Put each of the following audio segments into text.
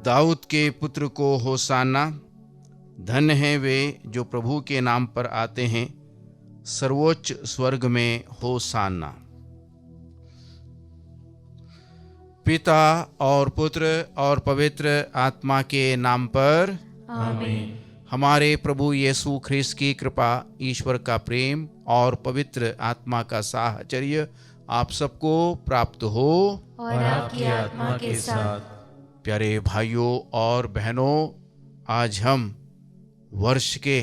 दाऊद के पुत्र को होसाना। धन्य हैं वे जो प्रभु के नाम पर आते हैं, सर्वोच्च स्वर्ग में होसाना। पिता और पुत्र और पवित्र आत्मा के नाम पर आमीन। हमारे प्रभु यीशु ख्रिस्त की कृपा, ईश्वर का प्रेम और पवित्र आत्मा का साहचर्य आप सबको प्राप्त हो और आपकी आत्मा के साथ। प्यारे भाइयों और बहनों, आज हम वर्ष के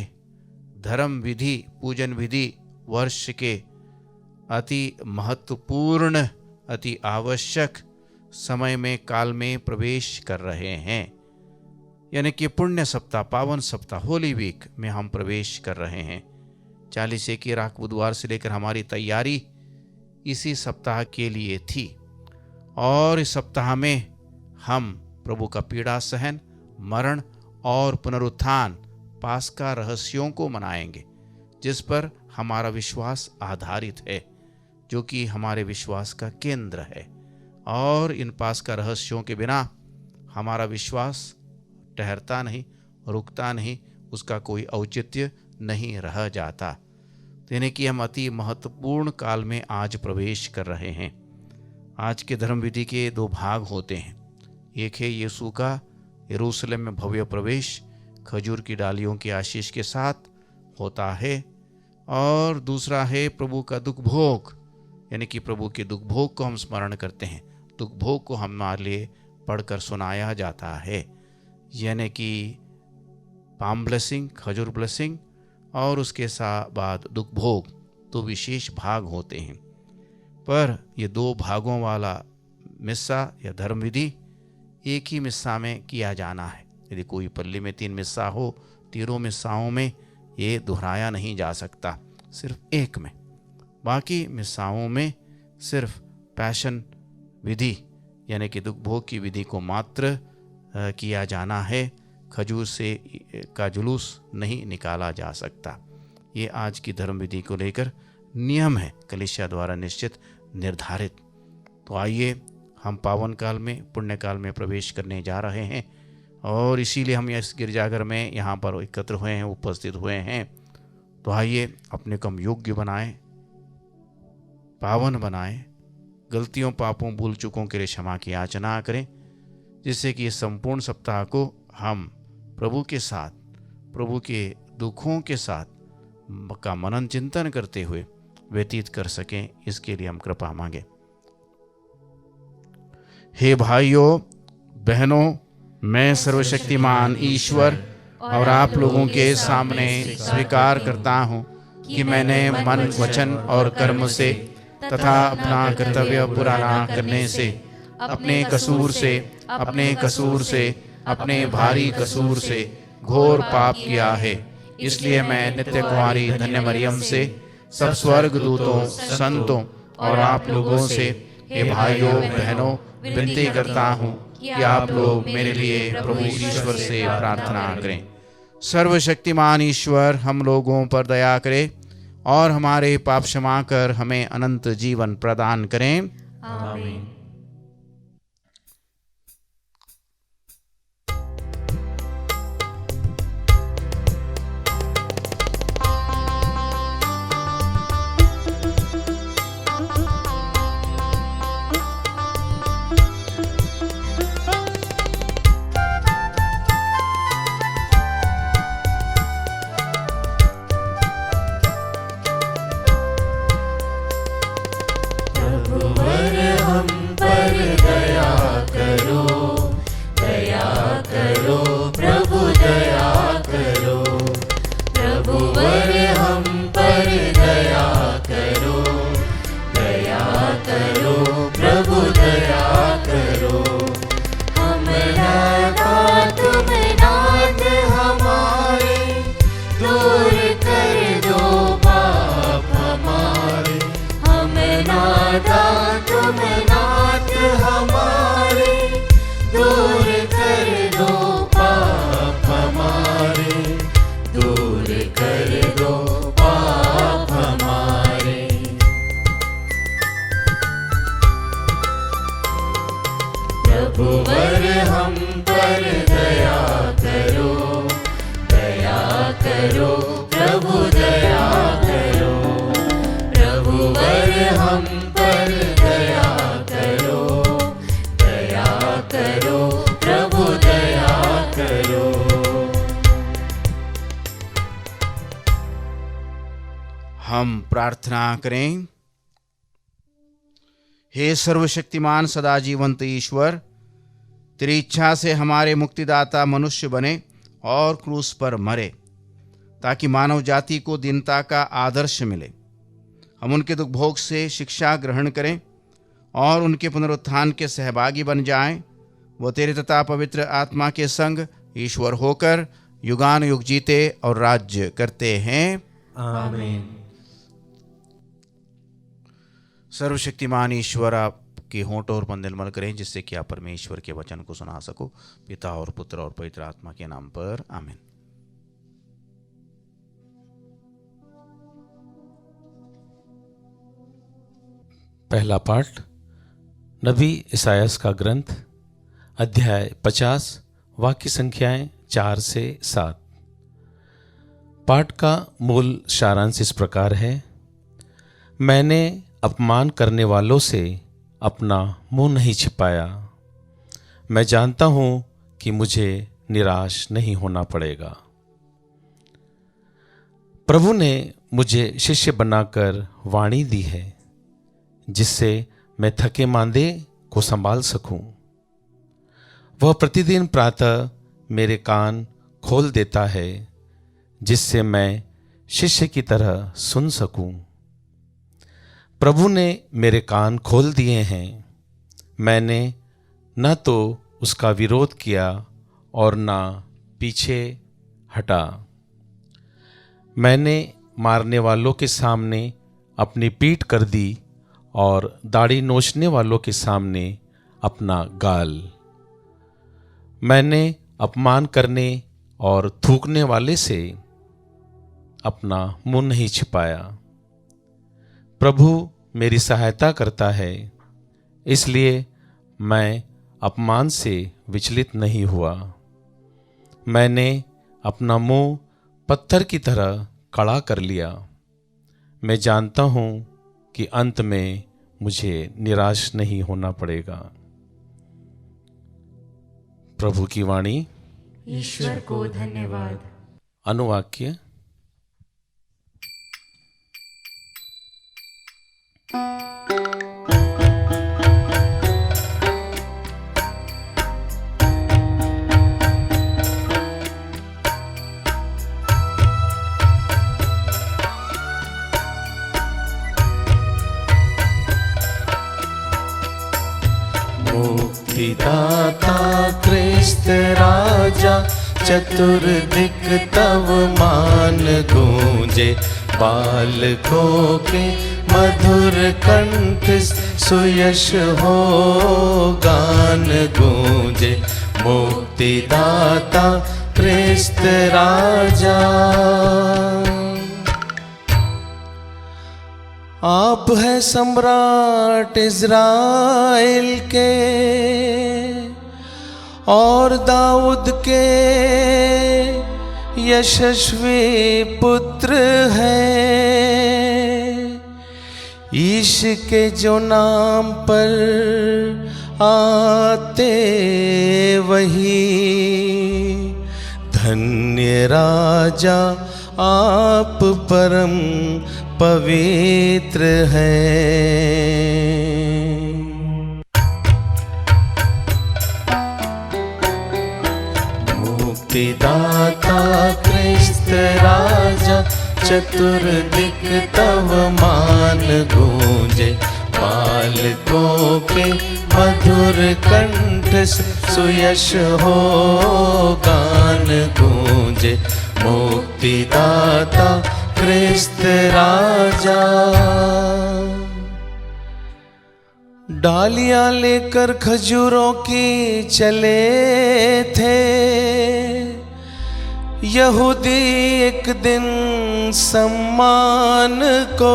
धर्म विधि, पूजन विधि वर्ष के अति महत्वपूर्ण, अति आवश्यक समय में, काल में प्रवेश कर रहे हैं। यानी कि पुण्य सप्ताह, पावन सप्ताह, होली वीक में हम प्रवेश कर रहे हैं। 40 की राख बुधवार से लेकर हमारी तैयारी इसी सप्ताह के लिए थी, और इस सप्ताह में हम प्रभु का पीड़ा सहन, मरण और पुनरुत्थान, पास्का रहस्यों को मनाएंगे, जिस पर हमारा विश्वास आधारित है, जो कि हमारे विश्वास का केंद्र है। और इन पास्का रहस्यों के बिना हमारा विश्वास ठहरता नहीं, रुकता नहीं, उसका कोई औचित्य नहीं रह जाता। यानी कि हम अति महत्वपूर्ण काल में आज प्रवेश कर रहे हैं। आज के धर्म विधि के 2 भाग होते हैं। एक है यीशु का यरूशलेम में भव्य प्रवेश, खजूर की डालियों की आशीष के साथ होता है, और दूसरा है प्रभु का दुख भोग, यानी कि प्रभु के दुख भोग को हम स्मरण करते हैं। दुख भोग को हमारे लिए पढ़कर सुनाया जाता है, यानी कि पाम ब्लेसिंग, खजूर ब्लेसिंग, और उसके साथ बाद दुख भोग, तो विशेष भाग होते हैं। पर ये 2 भागों वाला मिस्सा या धर्म विधि एक ही मिस्सा में किया जाना है। यदि कोई पल्ली में 3 मिस्सा हो, 3 मिस्साओं में ये दोहराया नहीं जा सकता, सिर्फ एक में। बाकी मिस्साओं में सिर्फ पैशन विधि, यानी कि दुख भोग की विधि को मात्र किया जाना है। खजूर से का जुलूस नहीं निकाला जा सकता। ये आज की धर्म विधि को लेकर नियम है, कलीसिया द्वारा निश्चित निर्धारित। तो आइए हम पावन काल में, पुण्य काल में प्रवेश करने जा रहे हैं, और इसीलिए हम इस गिरजाघर में यहाँ पर एकत्र हुए हैं, उपस्थित हुए हैं। तो आइए अपने को हम योग्य बनाएं, पावन बनाएं, गलतियों, पापों, भूल चूकों के लिए क्षमा की याचना करें, जिससे कि इस संपूर्ण सप्ताह को हम प्रभु के साथ, प्रभु के दुखों के साथ का मनन चिंतन करते हुए व्यतीत कर सकें। इसके लिए हम कृपा मांगे। हे भाइयों बहनों, मैं सर्वशक्तिमान ईश्वर और आप लोगों के सामने स्वीकार करता हूँ कि मैंने मन, वचन और कर्म से तथा अपना कर्तव्य पूरा न करने से, अपने कसूर से, अपने भारी कसूर से घोर पाप किया है। इसलिए मैं नित्य कुमारी धन्य मरियम से, सब स्वर्ग दूतों, संतों और आप लोगों से, हे भाइयों बहनों, विनती करता हूँ कि आप लोग मेरे लिए प्रभु ईश्वर से प्रार्थना करें। सर्वशक्तिमान ईश्वर हम लोगों पर दया करे और हमारे पाप क्षमा कर हमें अनंत जीवन प्रदान करें। आमीन। तुम नाथ हमारे, दूर कर दो पाप पर दया करो, दया करो प्रभु दया करो, प्रभुवर हम पर दया करो, दया करो प्रभु दया करो। हम प्रार्थना करें। हे सर्वशक्तिमान सदा जीवंत ईश्वर, तेरी इच्छा से हमारे मुक्तिदाता मनुष्य बने और क्रूस पर मरे, ताकि मानव जाति को दीनता का आदर्श मिले। हम उनके दुख भोग से शिक्षा ग्रहण करें और उनके पुनरुत्थान के सहभागी बन जाएं। वो तेरे तथा पवित्र आत्मा के संग ईश्वर होकर युगान युग जीते और राज्य करते हैं। आमीन। सर्वशक्तिमान ईश्वर आपके होंठों पर निर्मल करें, जिससे कि आप परमेश्वर के वचन को सुना सको। पिता और पुत्र और पवित्र आत्मा के नाम पर आमीन। पहला पाठ नबी इसायास का ग्रंथ, अध्याय 50, वाक्य संख्याएं 4 से 7। पाठ का मूल सारांश इस प्रकार है। मैंने अपमान करने वालों से अपना मुंह नहीं छिपाया। मैं जानता हूं कि मुझे निराश नहीं होना पड़ेगा। प्रभु ने मुझे शिष्य बनाकर वाणी दी है, जिससे मैं थके मांदे को संभाल सकूं। वह प्रतिदिन प्रातः मेरे कान खोल देता है, जिससे मैं शिष्य की तरह सुन सकूं। प्रभु ने मेरे कान खोल दिए हैं। मैंने न तो उसका विरोध किया और न पीछे हटा। मैंने मारने वालों के सामने अपनी पीठ कर दी और दाढ़ी नोचने वालों के सामने अपना गाल। मैंने अपमान करने और थूकने वाले से अपना मुंह नहीं छिपाया। प्रभु मेरी सहायता करता है, इसलिए मैं अपमान से विचलित नहीं हुआ। मैंने अपना मुंह पत्थर की तरह कड़ा कर लिया। मैं जानता हूं कि अंत में मुझे निराश नहीं होना पड़ेगा। प्रभु की वाणी। ईश्वर को धन्यवाद। अनुवाक्य। मुक्तिदाता क्रिस्त राजा, चतुर्दिक तव मान गूंजे। बालकों के मधुर कंठ सुयश हो गान गूंजे। मुक्तिदाता क्रिस्त राजा। आप है सम्राट इज़राइल के और दाऊद के यशस्वी पुत्र हैं। ईश के जो नाम पर आते वही धन्य राजा आप परम पवित्र हैं। मुक्तिदाता क्रिस्त राजा, चतुर्दिक तव मान गूंजे। बालकों के मधुर कंठ सुयश हो गान गूंजे। मुक्तिदाता क्रिस्त राजा। डालियां लेकर खजूरों की चले थे यहूदी एक दिन सम्मान को।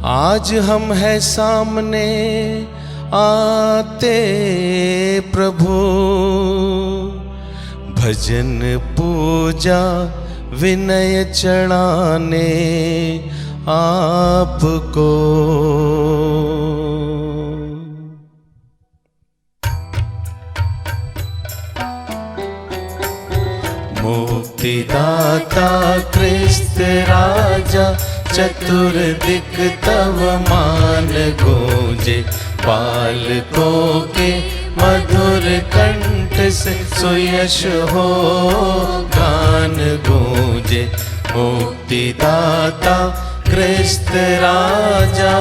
आज हम है सामने आते प्रभु, भजन पूजा विनय चढ़ाने आपको। मुक्तिदाता क्रिस्त राजा, चतुर्दिक तव मान गूंजे, बालकों के मधुर कंठ से सुयश हो गान गूंजे। मुक्तिदाता क्रिस्त राजा।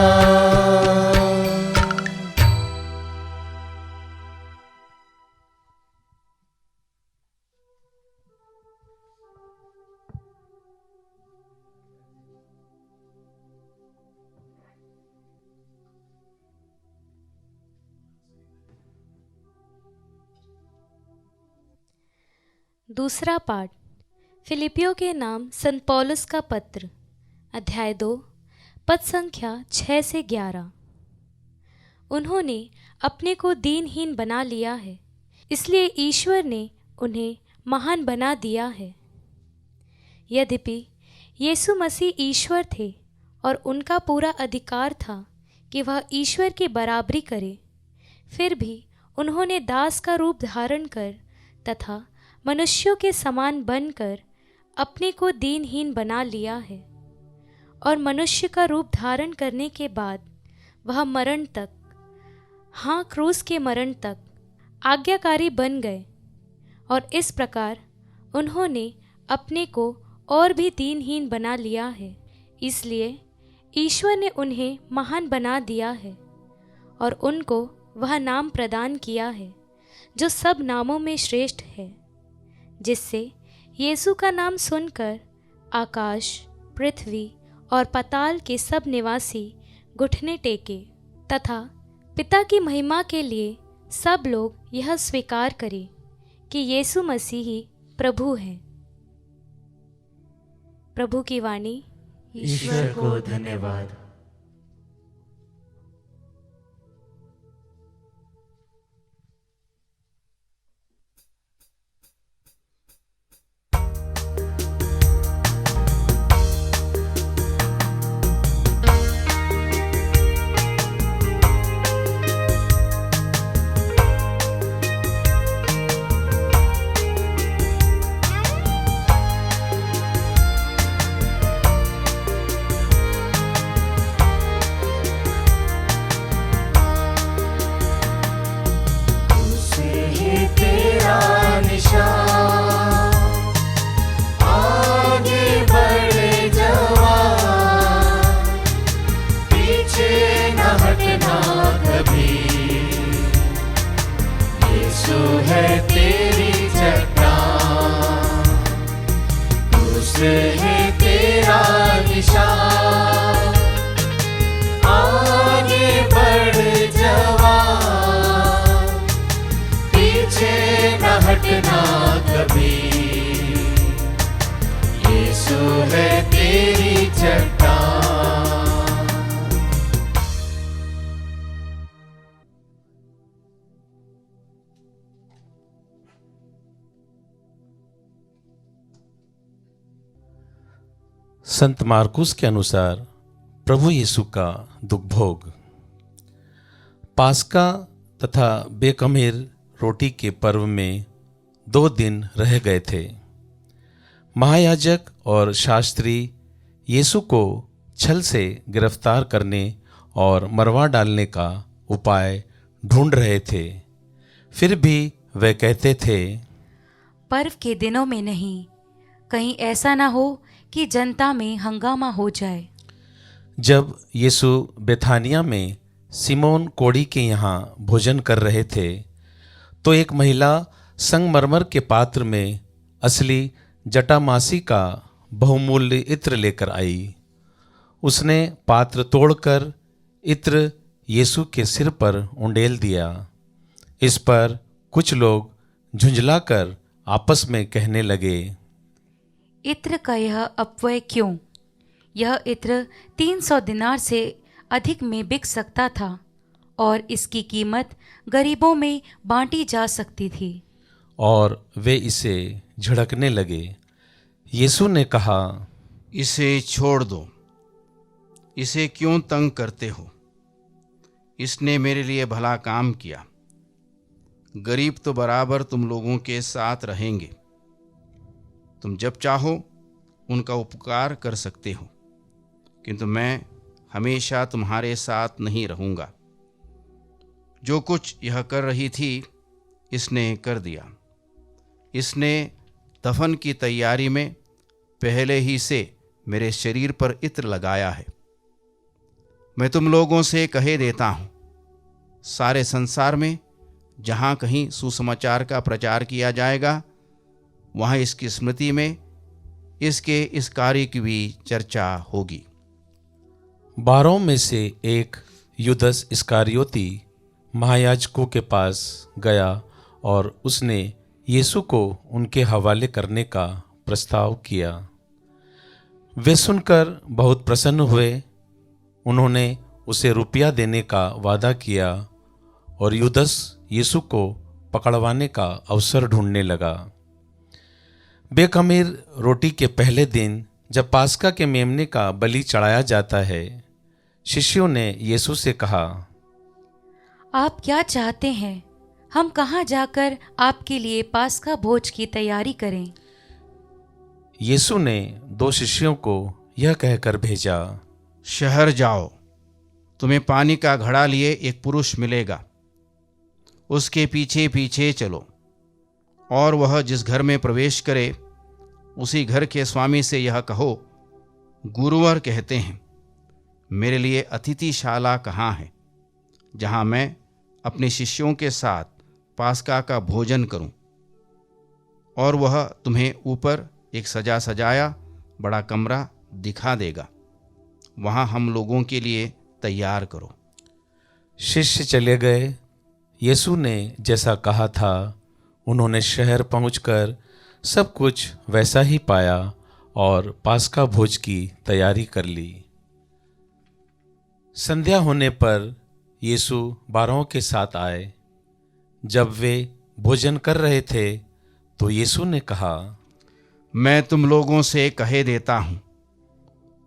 दूसरा पाठ फिलिपियों के नाम संत पौलुस का पत्र, अध्याय 2, पद संख्या 6 से 11। उन्होंने अपने को दीनहीन बना लिया है, इसलिए ईश्वर ने उन्हें महान बना दिया है। यद्यपि यीशु मसीह ईश्वर थे और उनका पूरा अधिकार था कि वह ईश्वर की बराबरी करे, फिर भी उन्होंने दास का रूप धारण कर तथा मनुष्यों के समान बनकर अपने को दीनहीन बना लिया है। और मनुष्य का रूप धारण करने के बाद वह मरण तक, हाँ क्रूस के मरण तक आज्ञाकारी बन गए। और इस प्रकार उन्होंने अपने को और भी दीनहीन बना लिया है, इसलिए ईश्वर ने उन्हें महान बना दिया है और उनको वह नाम प्रदान किया है जो सब नामों में श्रेष्ठ है, जिससे यीशु का नाम सुनकर आकाश, पृथ्वी और पाताल के सब निवासी घुटने टेके तथा पिता की महिमा के लिए सब लोग यह स्वीकार करें कि यीशु मसीह ही प्रभु है। प्रभु की वाणी। ईश्वर को धन्यवाद। संत मार्कुस के अनुसार प्रभु यीशु का दुख भोग। पास्का तथा बेखमीर रोटी के पर्व में 2 दिन रह गए थे। महायाजक और शास्त्री यीशु को छल से गिरफ्तार करने और मरवा डालने का उपाय ढूंढ रहे थे। फिर भी वे कहते थे, पर्व के दिनों में नहीं, कहीं ऐसा ना हो कि जनता में हंगामा हो जाए। जब यीशु बेथानिया में सिमोन कोढ़ी के यहाँ भोजन कर रहे थे तो एक महिला संगमरमर के पात्र में असली जटामासी का बहुमूल्य इत्र लेकर आई। उसने पात्र तोड़कर इत्र यीशु के सिर पर उंडेल दिया। इस पर कुछ लोग झुंझलाकर आपस में कहने लगे, इत्र का यह अपव्यय क्यों? यह इत्र 300 दिनार से अधिक में बिक सकता था और इसकी कीमत गरीबों में बांटी जा सकती थी। और वे इसे झिड़कने लगे। यीशु ने कहा, इसे छोड़ दो, इसे क्यों तंग करते हो? इसने मेरे लिए भला काम किया। गरीब तो बराबर तुम लोगों के साथ रहेंगे। तुम जब चाहो उनका उपकार कर सकते हो, किंतु मैं हमेशा तुम्हारे साथ नहीं रहूँगा। जो कुछ यह कर रही थी इसने कर दिया। इसने दफन की तैयारी में पहले ही से मेरे शरीर पर इत्र लगाया है। मैं तुम लोगों से कहे देता हूँ, सारे संसार में जहाँ कहीं सुसमाचार का प्रचार किया जाएगा, वहाँ इसकी स्मृति में इसके इस कार्य की भी चर्चा होगी। 12 में से एक युदस इस्करियोती महायाजकों के पास गया और उसने यीशु को उनके हवाले करने का प्रस्ताव किया। वे सुनकर बहुत प्रसन्न हुए। उन्होंने उसे रुपया देने का वादा किया और युदस यीशु को पकड़वाने का अवसर ढूंढने लगा। बेखमीर रोटी के पहले दिन जब पास्का के मेमने का बलि चढ़ाया जाता है, शिष्यों ने यीशु से कहा, आप क्या चाहते हैं? हम कहाँ जाकर आपके लिए पास्का भोज की तैयारी करें? यीशु ने 2 शिष्यों को यह कहकर भेजा, शहर जाओ, तुम्हें पानी का घड़ा लिए एक पुरुष मिलेगा। उसके पीछे पीछे चलो, और वह जिस घर में प्रवेश करे उसी घर के स्वामी से यह कहो, गुरुवर कहते हैं, मेरे लिए अतिथिशाला कहाँ है, जहाँ मैं अपने शिष्यों के साथ पास्का का भोजन करूं। और वह तुम्हें ऊपर एक सजा सजाया बड़ा कमरा दिखा देगा। वहाँ हम लोगों के लिए तैयार करो। शिष्य चले गए। यीशु ने जैसा कहा था, उन्होंने शहर पहुंचकर सब कुछ वैसा ही पाया और पास्का भोज की तैयारी कर ली। संध्या होने पर यीशु 12 के साथ आए। जब वे भोजन कर रहे थे तो यीशु ने कहा, मैं तुम लोगों से कहे देता हूँ,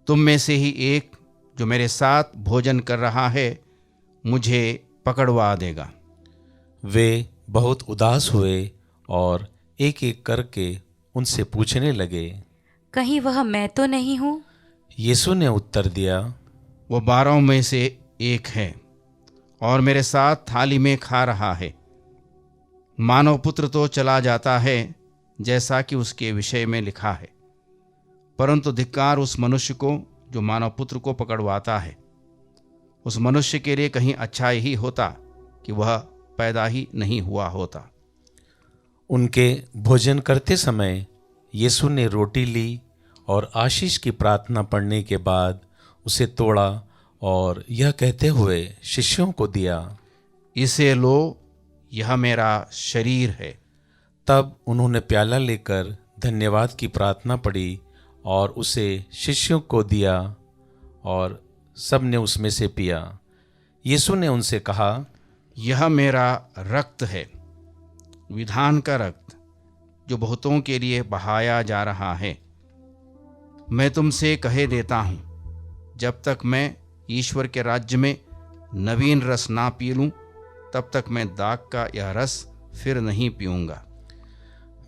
तुम में से ही एक जो मेरे साथ भोजन कर रहा है मुझे पकड़वा देगा। वे बहुत उदास हुए और एक एक करके उनसे पूछने लगे, कहीं वह मैं तो नहीं हूँ? यीशु ने उत्तर दिया, वो 12 में से एक है और मेरे साथ थाली में खा रहा है। मानव पुत्र तो चला जाता है जैसा कि उसके विषय में लिखा है, परंतु धिक्कार उस मनुष्य को जो मानव पुत्र को पकड़वाता है। उस मनुष्य के लिए कहीं अच्छा ही होता कि वह पैदा ही नहीं हुआ होता। उनके भोजन करते समय यीशु ने रोटी ली और आशीष की प्रार्थना पढ़ने के बाद उसे तोड़ा और यह कहते हुए शिष्यों को दिया, इसे लो, यह मेरा शरीर है। तब उन्होंने प्याला लेकर धन्यवाद की प्रार्थना पढ़ी और उसे शिष्यों को दिया और सब ने उसमें से पिया। यीशु ने उनसे कहा, यह मेरा रक्त है, विधान का रक्त, जो बहुतों के लिए बहाया जा रहा है। मैं तुमसे कहे देता हूँ, जब तक मैं ईश्वर के राज्य में नवीन रस ना पी लूँ, तब तक मैं दाग का यह रस फिर नहीं पीऊँगा।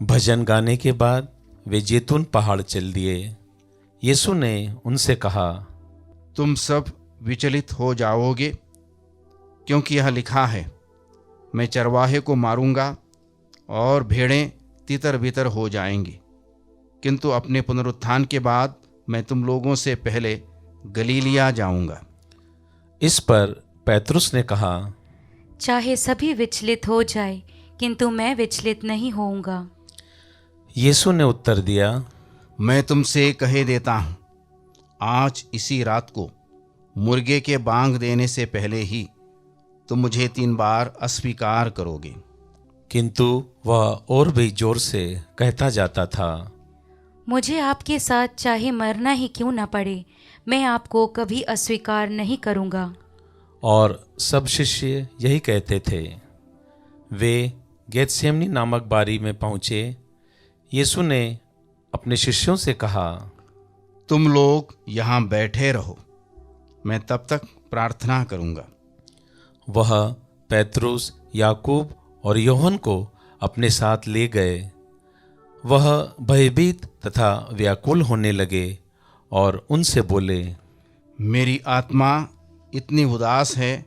भजन गाने के बाद वे जैतून पहाड़ चल दिए। यीशु ने उनसे कहा, तुम सब विचलित हो जाओगे, क्योंकि यह लिखा है, मैं चरवाहे को मारूंगा और भेड़ें तितर बितर हो जाएंगी। किंतु अपने पुनरुत्थान के बाद मैं तुम लोगों से पहले गलीलिया जाऊंगा। इस पर पेतरुस ने कहा, चाहे सभी विचलित हो जाए, किंतु मैं विचलित नहीं होऊंगा। यीशु ने उत्तर दिया, मैं तुमसे कहे देता हूँ, आज इसी रात को मुर्गे के बांग देने से पहले ही तुम मुझे 3 बार अस्वीकार करोगे। किंतु वह और भी जोर से कहता जाता था, मुझे आपके साथ चाहे मरना ही क्यों न पड़े, मैं आपको कभी अस्वीकार नहीं करूंगा। और सब शिष्य यही कहते थे। वे गेतसेमनी नामक बारी में पहुँचे। यीशु ने अपने शिष्यों से कहा, तुम लोग यहाँ बैठे रहो, मैं तब तक प्रार्थना करूँगा। वह पेत्रुस, याकूब और योहन को अपने साथ ले गए। वह भयभीत तथा व्याकुल होने लगे और उनसे बोले, मेरी आत्मा इतनी उदास है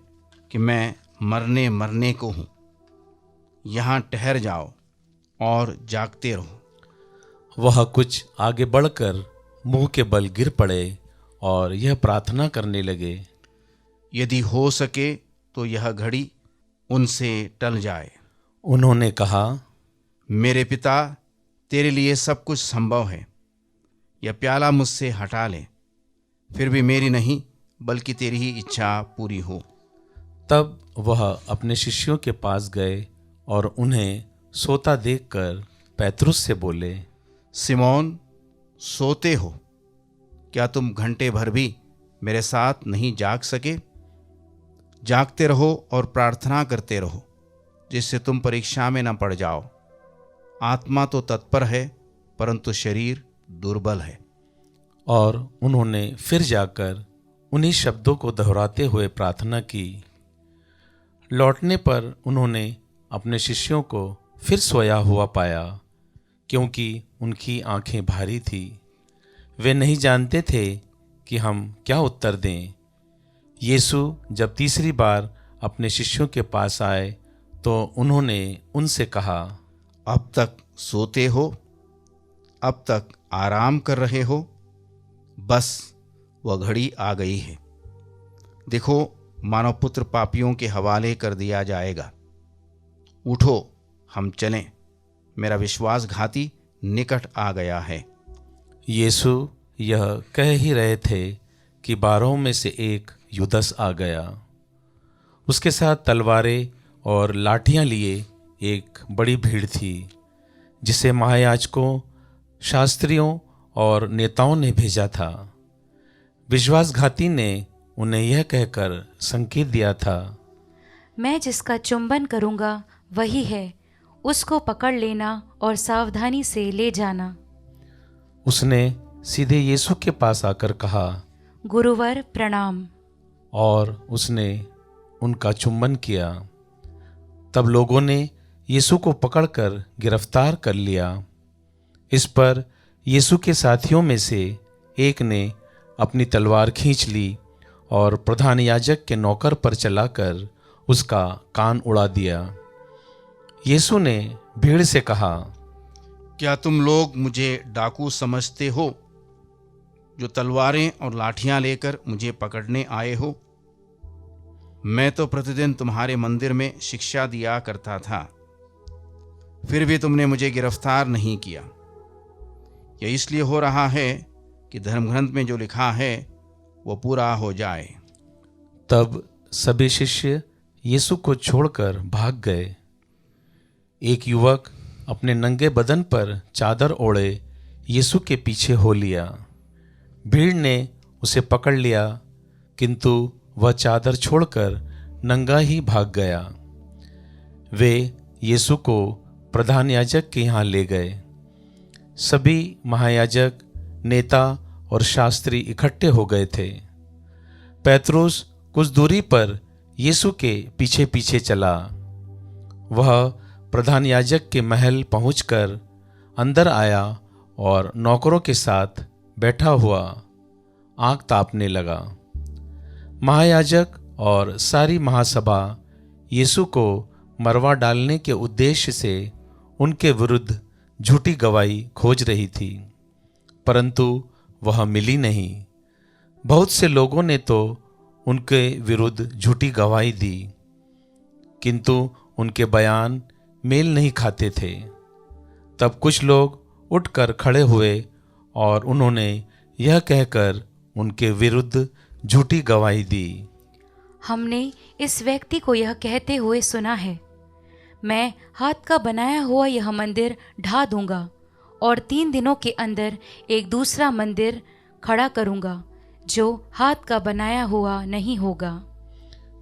कि मैं मरने को हूँ। यहाँ ठहर जाओ और जागते रहो। वह कुछ आगे बढ़कर मुंह के बल गिर पड़े और यह प्रार्थना करने लगे, यदि हो सके तो यह घड़ी उनसे टल जाए। उन्होंने कहा, मेरे पिता, तेरे लिए सब कुछ संभव है, यह प्याला मुझसे हटा ले, फिर भी मेरी नहीं बल्कि तेरी ही इच्छा पूरी हो। तब वह अपने शिष्यों के पास गए और उन्हें सोता देखकर पेत्रुस से बोले, सिमोन, सोते हो? क्या तुम घंटे भर भी मेरे साथ नहीं जाग सके? जागते रहो और प्रार्थना करते रहो, जिससे तुम परीक्षा में न पड़ जाओ। आत्मा तो तत्पर है, परंतु शरीर दुर्बल है। और उन्होंने फिर जाकर उन्हीं शब्दों को दोहराते हुए प्रार्थना की। लौटने पर उन्होंने अपने शिष्यों को फिर सोया हुआ पाया, क्योंकि उनकी आंखें भारी थी। वे नहीं जानते थे कि हम क्या उत्तर दें। यीशु जब तीसरी बार अपने शिष्यों के पास आए तो उन्होंने उनसे कहा, अब तक सोते हो? अब तक आराम कर रहे हो? बस वह घड़ी आ गई है। देखो, मानव पुत्र पापियों के हवाले कर दिया जाएगा। उठो, हम चलें, मेरा विश्वासघाती निकट आ गया है। यीशु यह कह ही रहे थे कि 12 में से एक युदस आ गया। उसके साथ तलवारें और लाठियां लिए एक बड़ी भीड़ थी, जिसे महायाजकों, शास्त्रियों और नेताओं ने भेजा था। विश्वासघाती ने उन्हें यह कहकर संकेत दिया था, मैं जिसका चुंबन करूंगा वही है, उसको पकड़ लेना और सावधानी से ले जाना। उसने सीधे यीशु के पास आकर कहा, गुरुवर प्रणाम। और उसने उनका चुंबन किया। तब लोगों ने यीशु को पकड़कर गिरफ्तार कर लिया। इस पर यीशु के साथियों में से एक ने अपनी तलवार खींच ली और प्रधान याजक के नौकर पर चलाकर उसका कान उड़ा दिया। यीशु ने भीड़ से कहा, क्या तुम लोग मुझे डाकू समझते हो, जो तलवारें और लाठियां लेकर मुझे पकड़ने आए हो? मैं तो प्रतिदिन तुम्हारे मंदिर में शिक्षा दिया करता था, फिर भी तुमने मुझे गिरफ्तार नहीं किया। यह इसलिए हो रहा है कि धर्मग्रंथ में जो लिखा है वो पूरा हो जाए। तब सभी शिष्य यीशु को छोड़कर भाग गए। एक युवक अपने नंगे बदन पर चादर ओढ़े यीशु के पीछे हो लिया। भीड़ ने उसे पकड़ लिया, किंतु वह चादर छोड़कर नंगा ही भाग गया। वे यीशु को प्रधान याजक के यहाँ ले गए। सभी महायाजक, नेता और शास्त्री इकट्ठे हो गए थे। पेत्रुस कुछ दूरी पर यीशु के पीछे पीछे चला। वह प्रधान याजक के महल पहुंचकर अंदर आया और नौकरों के साथ बैठा हुआ आंख तापने लगा। महायाजक और सारी महासभा यीशु को मरवा डालने के उद्देश्य से उनके विरुद्ध झूठी गवाही खोज रही थी, परंतु वह मिली नहीं। बहुत से लोगों ने तो उनके विरुद्ध झूठी गवाही दी, किंतु उनके बयान मेल नहीं खाते थे। तब कुछ लोग उठकर खड़े हुए और उन्होंने यह कहकर उनके विरुद्ध झूठी गवाही दी, हमने इस व्यक्ति को यह कहते हुए सुना है, मैं हाथ का बनाया हुआ यह मंदिर ढा दूंगा और 3 दिनों के अंदर एक दूसरा मंदिर खड़ा करूंगा जो हाथ का बनाया हुआ नहीं होगा।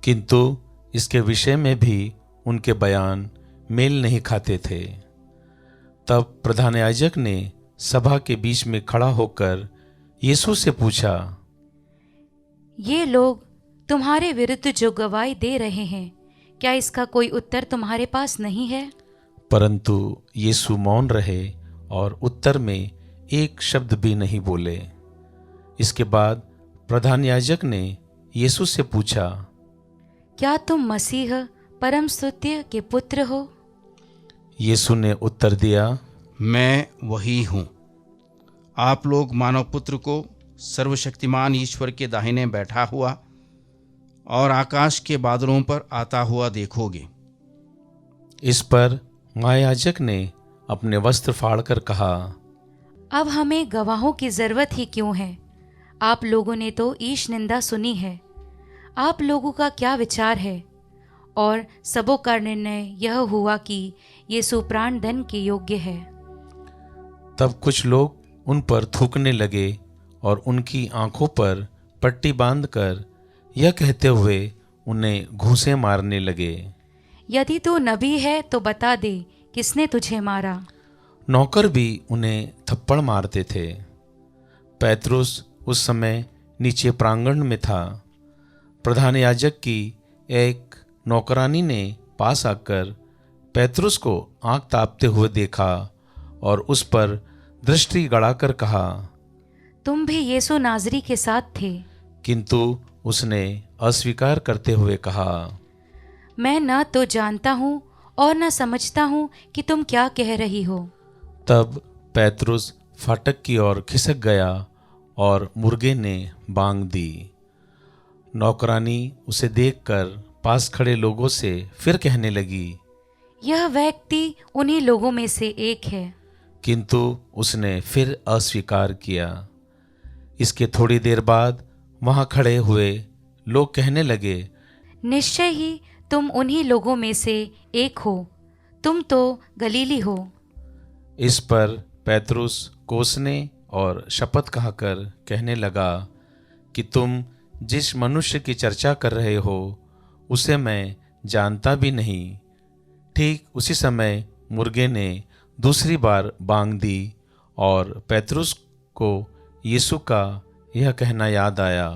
किंतु इसके विषय में भी उनके बयान मेल नहीं खाते थे। तब प्रधान याजक ने सभा के बीच में खड़ा होकर यीशु से पूछा, ये लोग तुम्हारे विरुद्ध जो गवाही दे रहे हैं, क्या इसका कोई उत्तर तुम्हारे पास नहीं है? परंतु यीशु मौन रहे और उत्तर में एक शब्द भी नहीं बोले। इसके बाद प्रधान याजक ने यीशु से पूछा, क्या तुम मसीह परम स्तुत्य के पुत्र हो? यीशु ने उत्तर दिया, मैं वही हूँ। आप लोग मानव पुत्र को सर्वशक्तिमान ईश्वर के दाहिने बैठा हुआ और आकाश के बादलों पर आता हुआ देखोगे। इस पर महायाजक ने अपने वस्त्र फाड़कर कहा, अब हमें गवाहों की जरूरत ही क्यों है? आप लोगों ने तो ईश निंदा सुनी है। आप लोगों का क्या विचार है? और सबों का निर्णय यह हुआ कि यीशु प्राण दंड के योग्य है। तब कुछ लोग उन पर थूकने लगे और उनकी आंखों पर पट्टी बांधकर यह कहते हुए उन्हें घूंसे मारने लगे, यदि तू नबी है तो बता दे, किसने तुझे मारा? नौकर भी उन्हें थप्पड़ मारते थे। पैतरुस उस समय नीचे प्रांगण में था। प्रधान याजक की एक नौकरानी ने पास आकर पैतरुस को आंख तापते हुए देखा और उस पर दृष्टि गड़ाकर कहा, तुम भी यीशु नाजरी के साथ थे। किंतु उसने अस्वीकार करते हुए कहा, मैं न तो जानता हूँ और न समझता हूँ कि तुम क्या कह रही हो। तब पैतरुस फाटक की ओर खिसक गया और मुर्गे ने बांग दी। नौकरानी उसे देखकर पास खड़े लोगों से फिर कहने लगी, यह व्यक्ति उन्हीं लोगों में से एक है। किंतु उसने फिर अस्वीकार किया। इसके थोड़ी देर बाद वहां खड़े हुए लोग कहने लगे, निश्चय ही तुम उन्हीं लोगों में से एक हो, तुम तो गलीली हो। इस पर पैतरुस कोसने और शपथ खाकर कहने लगा कि तुम जिस मनुष्य की चर्चा कर रहे हो उसे मैं जानता भी नहीं। ठीक उसी समय मुर्गे ने दूसरी बार बांग दी और पैतरुस को यीशु का यह कहना याद आया,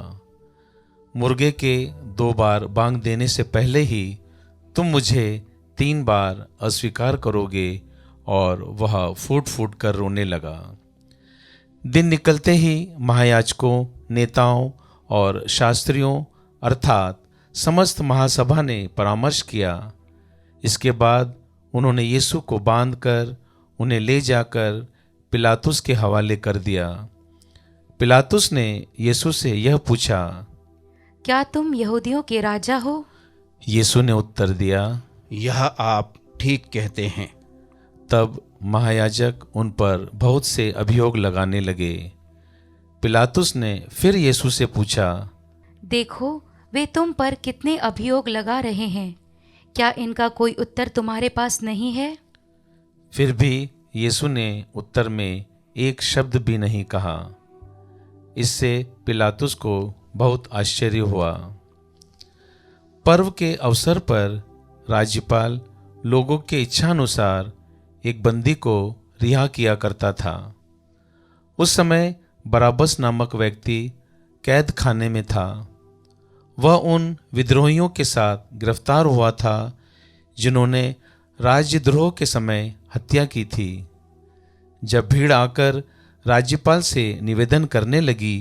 मुर्गे के 2 बार बांग देने से पहले ही तुम मुझे 3 बार अस्वीकार करोगे। और वह फूट फूट कर रोने लगा। दिन निकलते ही महायाजकों, नेताओं और शास्त्रियों अर्थात समस्त महासभा ने परामर्श किया। इसके बाद उन्होंने यीशु को बांधकर उन्हें ले जाकर पिलातुस के हवाले कर दिया। पिलातुस ने यीशु से यह पूछा, क्या तुम यहूदियों के राजा हो? यीशु ने उत्तर दिया, यह आप ठीक कहते हैं। तब महायाजक उन पर बहुत से अभियोग लगाने लगे। पिलातुस ने फिर यीशु से पूछा, देखो वे तुम पर कितने अभियोग लगा रहे हैं, क्या इनका कोई उत्तर तुम्हारे पास नहीं है? फिर भी यीशु ने उत्तर में एक शब्द भी नहीं कहा। इससे पिलातुस को बहुत आश्चर्य हुआ। पर्व के अवसर पर राज्यपाल लोगों के इच्छानुसार एक बंदी को रिहा किया करता था। उस समय बराबस नामक व्यक्ति कैद खाने में था। वह उन विद्रोहियों के साथ गिरफ्तार हुआ था जिन्होंने राज्यद्रोह के समय हत्या की थी। जब भीड़ आकर राज्यपाल से निवेदन करने लगी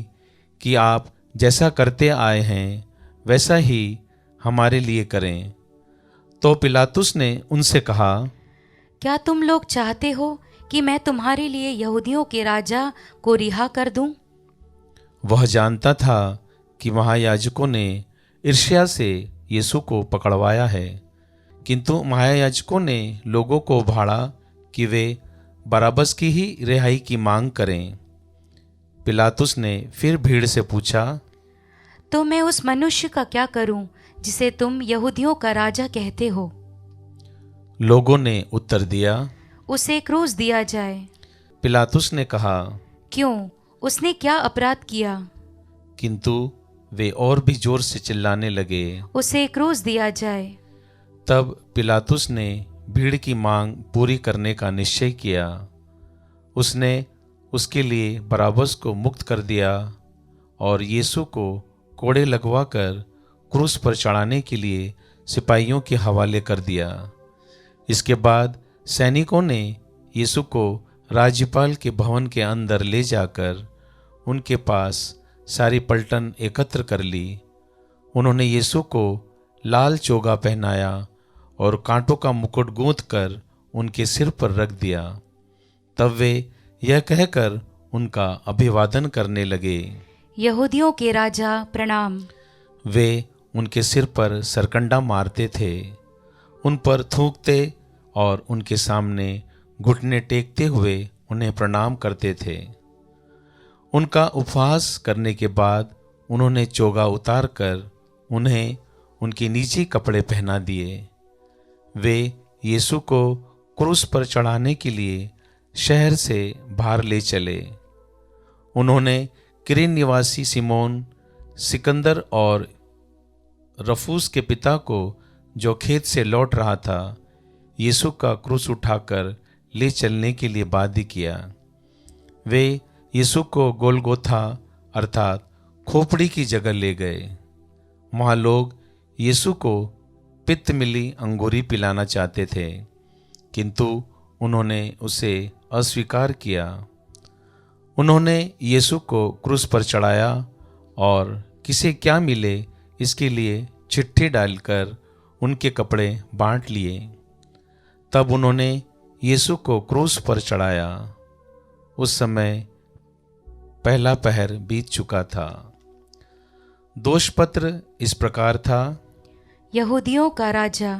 कि आप जैसा करते आए हैं वैसा ही हमारे लिए करें, तो पिलातुस ने उनसे कहा, क्या तुम लोग चाहते हो कि मैं तुम्हारे लिए यहूदियों के राजा को रिहा कर दूं? वह जानता था कि महायाजकों ने ईर्ष्या से यीशु को पकड़वाया है, किंतु महायाजकों ने लोगों को भाड़ा कि वे बराबस की ही रिहाई की मांग करें। पिलातुस ने फिर भीड़ से पूछा, तो मैं उस मनुष्य का क्या करूं जिसे तुम यहूदियों का राजा कहते हो? लोगों ने उत्तर दिया, उसे क्रूस दिया जाए। पिलातुस ने कहा, क्यों, उसने क्या अपराध किया? किंतु वे और भी जोर से चिल्लाने लगे, उसे क्रूस दिया जाए। तब पिलातुस ने भीड़ की मांग पूरी करने का निश्चय किया। उसने उसके लिए बराबस को मुक्त कर दिया और यीशु को कोड़े लगवाकर क्रूस पर चढ़ाने के लिए सिपाहियों के हवाले कर दिया। इसके बाद सैनिकों ने यीशु को राज्यपाल के भवन के अंदर ले जाकर उनके पास सारी पलटन एकत्र कर ली। उन्होंने यीशु को लाल चोगा पहनाया और कांटों का मुकुट गूंथ कर उनके सिर पर रख दिया। तब वे यह कहकर उनका अभिवादन करने लगे, यहूदियों के राजा प्रणाम। वे उनके सिर पर सरकंडा मारते थे, उन पर थूकते और उनके सामने घुटने टेकते हुए उन्हें प्रणाम करते थे। उनका उपवास करने के बाद उन्होंने चोगा उतार कर उन्हें उनके नीचे कपड़े पहना दिए। वे यीशु को क्रूस पर चढ़ाने के लिए शहर से बाहर ले चले। उन्होंने किरेन निवासी सिमोन, सिकंदर और रफूस के पिता को, जो खेत से लौट रहा था, यीशु का क्रूस उठाकर ले चलने के लिए बाध्य किया। वे यीशु को गोलगोथा अर्थात खोपड़ी की जगह ले गए। वहाँ लोग यीशु को पित्त मिली अंगूरी पिलाना चाहते थे, किंतु उन्होंने उसे अस्वीकार किया। उन्होंने यीशु को क्रूस पर चढ़ाया और किसे क्या मिले इसके लिए चिट्ठी डालकर उनके कपड़े बांट लिए। तब उन्होंने यीशु को क्रूस पर चढ़ाया। उस समय पहला पहर बीत चुका था। दोषपत्र इस प्रकार था, यहूदियों का राजा।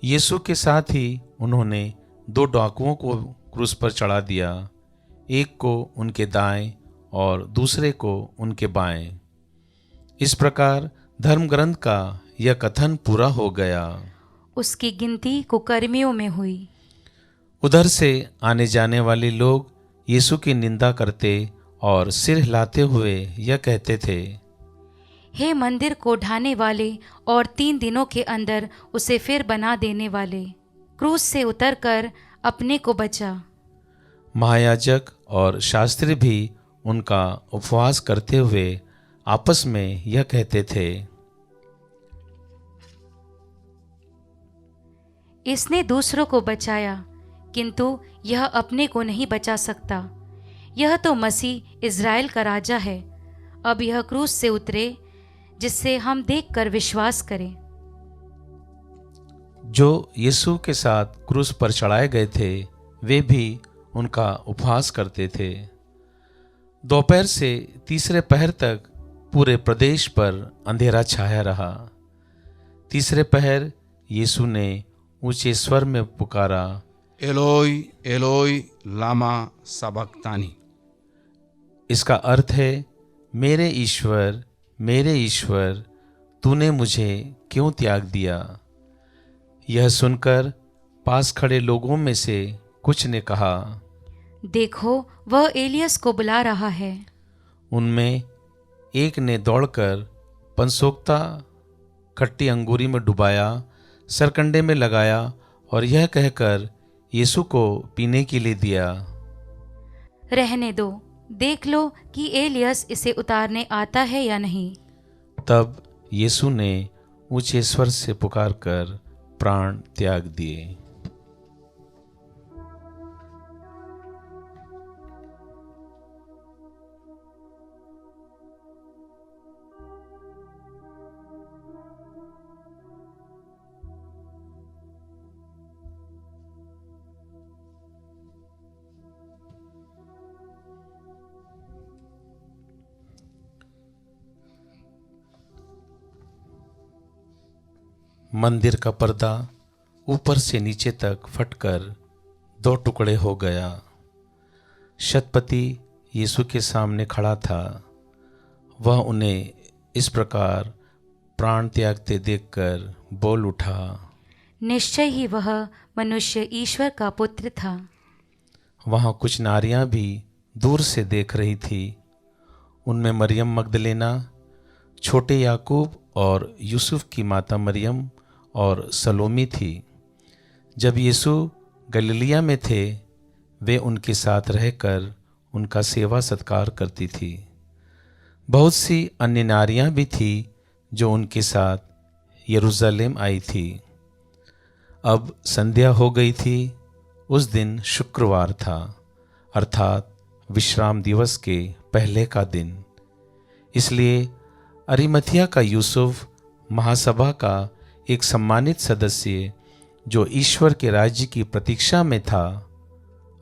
यीशु के साथ ही उन्होंने 2 डाकुओं को क्रूस पर चढ़ा दिया, एक को उनके दाएं और दूसरे को उनके बाएं। इस प्रकार धर्म ग्रंथ का यह कथन पूरा हो गया। उसकी गिनती कुकर्मियों में हुई। उधर से आने जाने वाले लोग यीशु की निंदा करते और सिर हिलाते हुए यह कहते थे, हे मंदिर को ढाने वाले और 3 दिनों के अंदर उसे फिर बना देने वाले, क्रूस से उतरकर अपने को बचा। महायाजक और शास्त्री भी उनका उपवास करते हुए आपस में यह कहते थे, इसने दूसरों को बचाया, किंतु यह अपने को नहीं बचा सकता। यह तो मसीह इज़राइल का राजा है। अब यह क्रूस से उतरे, जिससे हम देखकर विश्वास करें। जो यीशु के साथ क्रूस पर चढ़ाए गए थे वे भी उनका उपवास करते थे। दोपहर से तीसरे पहर तक पूरे प्रदेश पर अंधेरा छाया रहा। तीसरे पहर यीशु ने ऊंचे स्वर में पुकारा, एलोई एलोई लामा सबक्तानी। इसका अर्थ है, मेरे ईश्वर तूने मुझे क्यों त्याग दिया। यह सुनकर पास खड़े लोगों में से कुछ ने कहा, देखो वह एलियस को बुला रहा है। उनमें एक ने दौड़कर पंसोक्ता खट्टी अंगूरी में डुबाया, सरकंडे में लगाया और यह कहकर यीशु को पीने के लिए दिया, रहने दो, देख लो कि एलियस इसे उतारने आता है या नहीं। तब यीशु ने ऊंचे स्वर से पुकारकर प्राण त्याग दिए। मंदिर का पर्दा ऊपर से नीचे तक फटकर 2 टुकड़े हो गया। शतपति यीशु के सामने खड़ा था। वह उन्हें इस प्रकार प्राण त्यागते देखकर बोल उठा, निश्चय ही वह मनुष्य ईश्वर का पुत्र था। वहाँ कुछ नारियां भी दूर से देख रही थी। उनमें मरियम मगदलेना, छोटे याकूब और यूसुफ की माता मरियम और सलोमी थी। जब यीशु गलीलिया में थे, वे उनके साथ रहकर उनका सेवा सत्कार करती थी। बहुत सी अन्य नारियां भी थी जो उनके साथ यरूशलेम आई थी। अब संध्या हो गई थी। उस दिन शुक्रवार था, अर्थात विश्राम दिवस के पहले का दिन। इसलिए अरिमथिया का यूसुफ, महासभा का एक सम्मानित सदस्य जो ईश्वर के राज्य की प्रतीक्षा में था,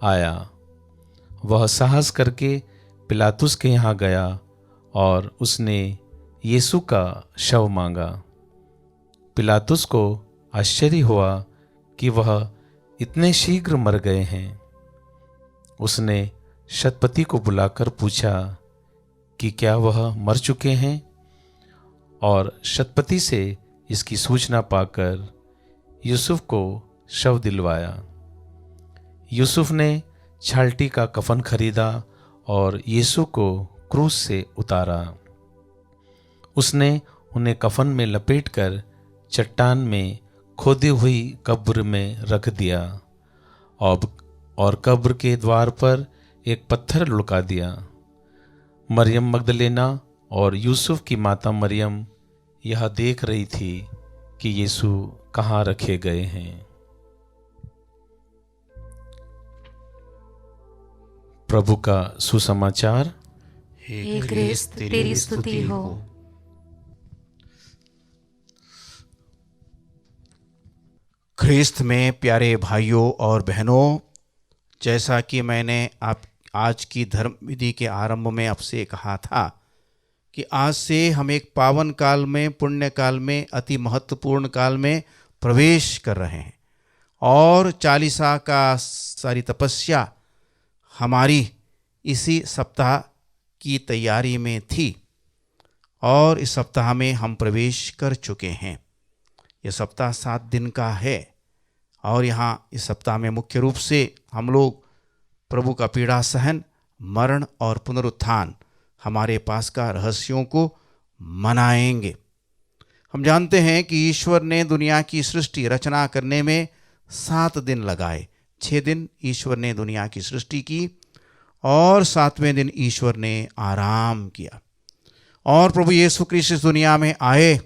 आया। वह साहस करके पिलातुस के यहाँ गया और उसने यीशु का शव मांगा। पिलातुस को आश्चर्य हुआ कि वह इतने शीघ्र मर गए हैं। उसने शतपति को बुलाकर पूछा कि क्या वह मर चुके हैं, और शतपति से इसकी सूचना पाकर यूसुफ को शव दिलवाया। यूसुफ ने छालटी का कफन खरीदा और यीशु को क्रूस से उतारा। उसने उन्हें कफन में लपेटकर चट्टान में खोदी हुई कब्र में रख दिया और कब्र के द्वार पर एक पत्थर लुका दिया। मरियम मगदलेना और यूसुफ की माता मरियम यह देख रही थी कि यीशु कहाँ रखे गए हैं। प्रभु का सुसमाचार। हे क्रिस्त तेरी स्तुति हो। ख्रिस्त में प्यारे भाइयों और बहनों, जैसा कि मैंने आप आज की धर्म विधि के आरंभ में आपसे कहा था कि आज से हम एक पावन काल में, पुण्य काल में, अति महत्वपूर्ण काल में प्रवेश कर रहे हैं। और चालीसा का सारी तपस्या हमारी इसी सप्ताह की तैयारी में थी और इस सप्ताह में हम प्रवेश कर चुके हैं। यह सप्ताह 7 दिन का है और यहाँ इस सप्ताह में मुख्य रूप से हम लोग प्रभु का पीड़ा सहन, मरण और पुनरुत्थान, हमारे पास का रहस्यों को मनाएंगे। हम जानते हैं कि ईश्वर ने दुनिया की सृष्टि रचना करने में 7 दिन लगाए। 6 दिन ईश्वर ने दुनिया की सृष्टि की और 7वें दिन ईश्वर ने आराम किया। और प्रभु यीशु क्रिस्त इस दुनिया में आए,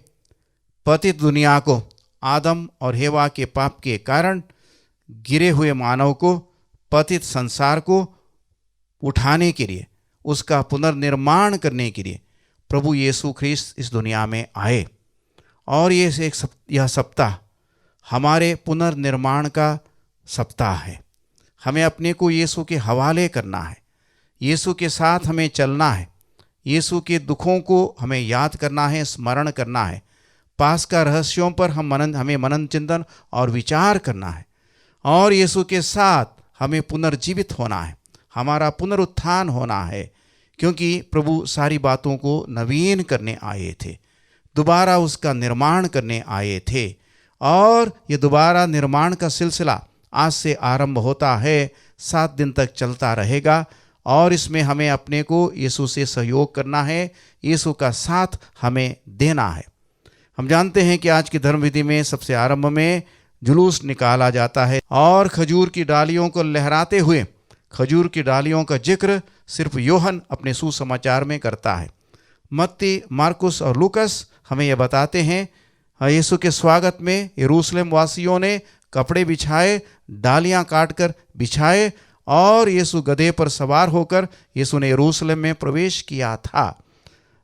पतित दुनिया को, आदम और हेवा के पाप के कारण गिरे हुए मानव को, पतित संसार को उठाने के लिए, उसका पुनर्निर्माण करने के लिए प्रभु यीशु ख्रिस्त इस दुनिया में आए। और यह सप्ताह हमारे पुनर्निर्माण का सप्ताह है। हमें अपने को यीशु के हवाले करना है, यीशु के साथ हमें चलना है, यीशु के दुखों को हमें याद करना है, स्मरण करना है, पास का रहस्यों पर हमें मनन चिंतन और विचार करना है, और यीशु के साथ हमें पुनर्जीवित होना है, हमारा पुनरुत्थान होना है, क्योंकि प्रभु सारी बातों को नवीन करने आए थे, दोबारा उसका निर्माण करने आए थे। और ये दोबारा निर्माण का सिलसिला आज से आरंभ होता है, 7 दिन तक चलता रहेगा। और इसमें हमें अपने को यीशु से सहयोग करना है, यीशु का साथ हमें देना है। हम जानते हैं कि आज की धर्म विधि में सबसे आरंभ में जुलूस निकाला जाता है और खजूर की डालियों को लहराते हुए, खजूर की डालियों का जिक्र सिर्फ योहन अपने सुसमाचार में करता है। मत्ती, मार्कुस और लूकस हमें यह बताते हैं यीशु के स्वागत में यरूशलेम वासियों ने कपड़े बिछाए, डालियां काटकर बिछाए और यीशु गधे पर सवार होकर यीशु ने यरूशलेम में प्रवेश किया था।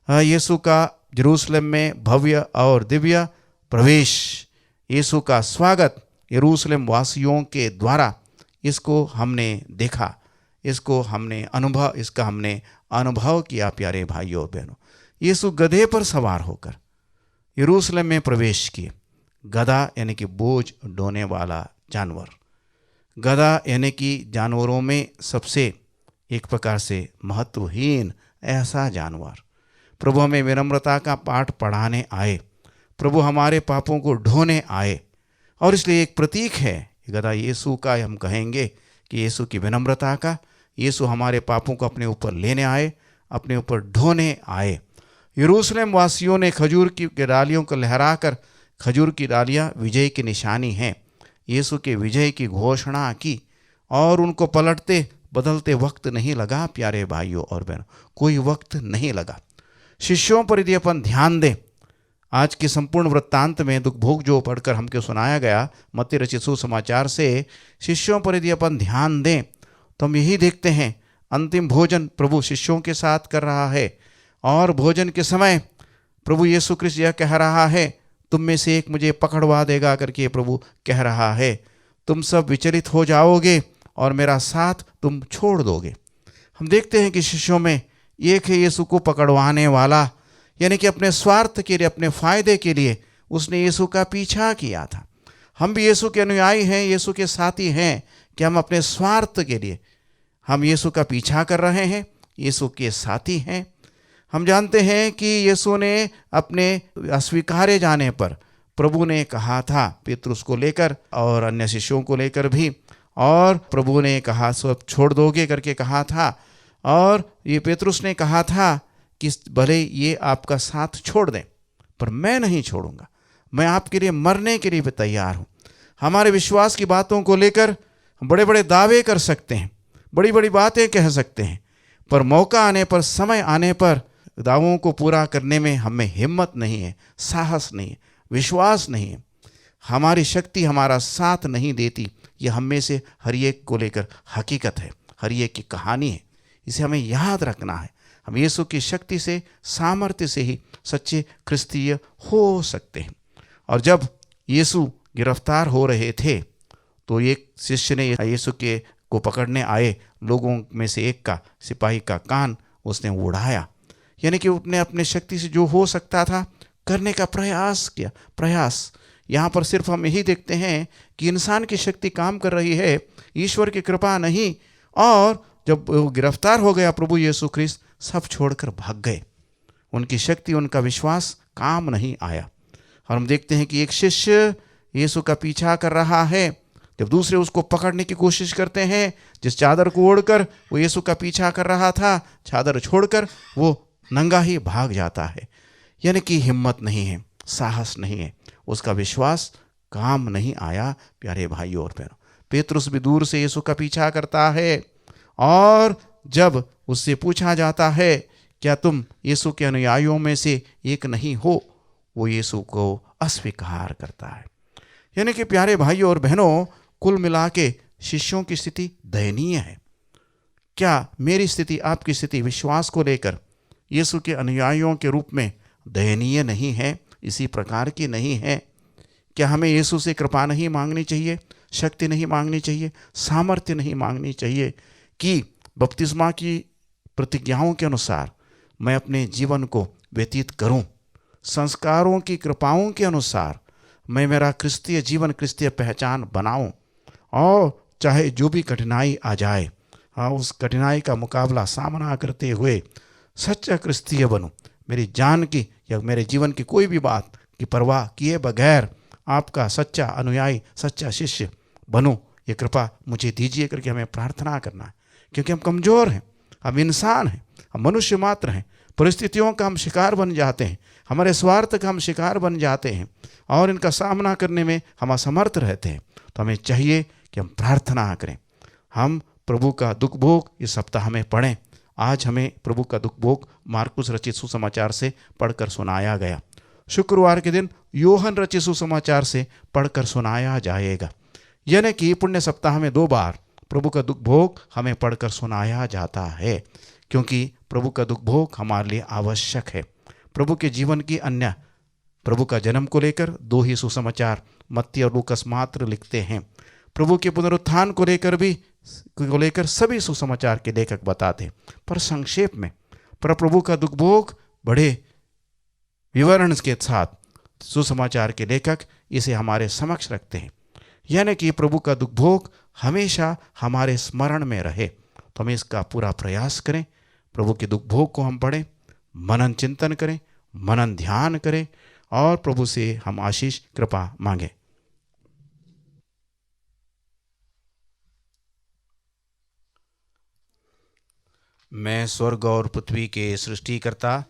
यीशु का यरूशलेम में भव्य और दिव्य प्रवेश, यीशु का स्वागत यरूशलेम वासियों के द्वारा, इसको हमने देखा, इसका हमने अनुभव किया। प्यारे भाइयों बहनों, यीशु गधे पर सवार होकर यरूशलेम में प्रवेश किए। गधा यानी कि बोझ ढोने वाला जानवर, गधा यानी कि जानवरों में सबसे एक प्रकार से महत्वहीन ऐसा जानवर। प्रभु हमें विनम्रता का पाठ पढ़ाने आए, प्रभु हमारे पापों को ढोने आए, और इसलिए एक प्रतीक है गधा यीशु का। हम कहेंगे कि यीशु की विनम्रता का, यीशु हमारे पापों को अपने ऊपर लेने आए अपने ऊपर ढोने आए। यरूशलेम वासियों ने खजूर की डालियों को लहराकर, खजूर की डालियां विजय की निशानी हैं, यीशु के विजय की घोषणा की और उनको पलटते बदलते वक्त नहीं लगा। प्यारे भाइयों और बहनों, कोई वक्त नहीं लगा। शिष्यों पर यदि अपन ध्यान दें, आज के संपूर्ण वृत्तांत में दुख भोग जो पढ़कर हमको सुनाया गया मत्ती रचित सुसमाचार से, शिष्यों पर यदि अपन ध्यान दें तो हम यही देखते हैं, अंतिम भोजन प्रभु शिष्यों के साथ कर रहा है और भोजन के समय प्रभु यीशु क्रिस्त यह कह रहा है, तुम में से एक मुझे पकड़वा देगा करके प्रभु कह रहा है। तुम सब विचलित हो जाओगे और मेरा साथ तुम छोड़ दोगे। हम देखते हैं कि शिष्यों में एक है यीशु को पकड़वाने वाला, यानी कि अपने स्वार्थ के लिए, अपने फायदे के लिए उसने यीशु का पीछा किया था। हम भी यीशु के अनुयायी हैं, यीशु के साथी हैं कि हम अपने स्वार्थ के लिए हम यीशु का पीछा कर रहे हैं, यीशु के साथी हैं। हम जानते हैं कि यीशु ने अपने अस्वीकारे जाने पर प्रभु ने कहा था पेतरुस को लेकर और अन्य शिष्यों को लेकर भी, और प्रभु ने कहा सब छोड़ दोगे करके कहा था, और ये पेतरुस ने कहा था कि भले ये आपका साथ छोड़ दें पर मैं नहीं छोड़ूंगा, मैं आपके लिए मरने के लिए भी तैयार हूँ। हमारे विश्वास की बातों को लेकर हम बड़े बड़े दावे कर सकते हैं, बड़ी बड़ी बातें कह सकते हैं, पर मौका आने पर, समय आने पर दावों को पूरा करने में हमें हिम्मत नहीं है, साहस नहीं है, विश्वास नहीं है। हमारी शक्ति हमारा साथ नहीं देती। ये हम में से हर एक को लेकर हकीकत है, हर एक की कहानी है। इसे हमें याद रखना है। हम यीशु की शक्ति से, सामर्थ्य से ही सच्चे क्रिस्तीय हो सकते हैं। और जब यीशु गिरफ्तार हो रहे थे तो एक शिष्य ने यीशु के को पकड़ने आए लोगों में से एक का, सिपाही का कान उसने उड़ाया, यानी कि उसने अपने शक्ति से जो हो सकता था करने का प्रयास किया। प्रयास यहाँ पर सिर्फ हम यही देखते हैं कि इंसान की शक्ति काम कर रही है, ईश्वर की कृपा नहीं। और जब वो गिरफ्तार हो गया प्रभु यीशु ख्रिस्त, सब छोड़कर भाग गए। उनकी शक्ति, उनका विश्वास काम नहीं आया। और हम देखते हैं कि एक शिष्य यीशु का पीछा कर रहा है, जब दूसरे उसको पकड़ने की कोशिश करते हैं, जिस चादर को ओढ़कर वो यीशु का पीछा कर रहा था, चादर छोड़कर वो नंगा ही भाग जाता है। यानी कि हिम्मत नहीं है, साहस नहीं है, उसका विश्वास काम नहीं आया। प्यारे भाइयों और बहनों, पेतरुस भी दूर से यीशु का पीछा करता है और जब उससे पूछा जाता है क्या तुम यीशु के अनुयायियों में से एक नहीं हो, वो यीशु को अस्वीकार करता है। यानी कि प्यारे भाइयों और बहनों, कुल मिला के शिष्यों की स्थिति दयनीय है। क्या मेरी स्थिति, आपकी स्थिति विश्वास को लेकर यीशु के अनुयायियों के रूप में दयनीय नहीं है, इसी प्रकार की नहीं है? क्या हमें यीशु से कृपा नहीं मांगनी चाहिए, शक्ति नहीं मांगनी चाहिए, सामर्थ्य नहीं मांगनी चाहिए कि बपतिस्मा की प्रतिज्ञाओं के अनुसार मैं अपने जीवन को व्यतीत करूं, संस्कारों की कृपाओं के अनुसार मैं मेरा क्रिस्तीय जीवन, क्रिस्तीय पहचान बनाऊं, और चाहे जो भी कठिनाई आ जाए, उस कठिनाई का मुकाबला, सामना करते हुए सच्चा क्रिस्तीय बनूं। मेरी जान की या मेरे जीवन की कोई भी बात की परवाह किए बगैर आपका सच्चा अनुयायी, सच्चा शिष्य बनूं, ये कृपा मुझे दीजिए करके हमें प्रार्थना करना है। क्योंकि हम कमज़ोर हैं, हम इंसान हैं, हम मनुष्य मात्र हैं, परिस्थितियों का हम शिकार बन जाते हैं, हमारे स्वार्थ का हम शिकार बन जाते हैं और इनका सामना करने में हम असमर्थ रहते हैं। तो हमें चाहिए कि हम प्रार्थना करें, हम प्रभु का दुख भोग इस सप्ताह में पढ़ें। आज हमें प्रभु का दुख भोग मार्कुस रचित सुसमाचार से पढ़कर सुनाया गया। शुक्रवार के दिन यूहन्ना रचित सुसमाचार से पढ़कर सुनाया जाएगा। यानी कि पुण्य सप्ताह में 2 बार प्रभु का दुख भोग हमें पढ़कर सुनाया जाता है, क्योंकि प्रभु का दुख भोग हमारे लिए आवश्यक है। प्रभु के जीवन की अन्य, प्रभु का जन्म को लेकर 2 ही सुसमाचार मत्ती और लूकास मात्र लिखते हैं। प्रभु के पुनरुत्थान को लेकर सभी सुसमाचार के लेखक बताते हैं, पर संक्षेप में। पर प्रभु का दुख भोग बड़े विवरण के साथ सुसमाचार के लेखक इसे हमारे समक्ष रखते हैं। यानी कि प्रभु का दुख भोग हमेशा हमारे स्मरण में रहे, तो हमें इसका पूरा प्रयास करें। प्रभु के दुख भोग को हम पढ़ें, मनन चिंतन करें, मनन ध्यान करें और प्रभु से हम आशीष कृपा मांगें। मैं स्वर्ग और पृथ्वी के सृष्टिकर्ता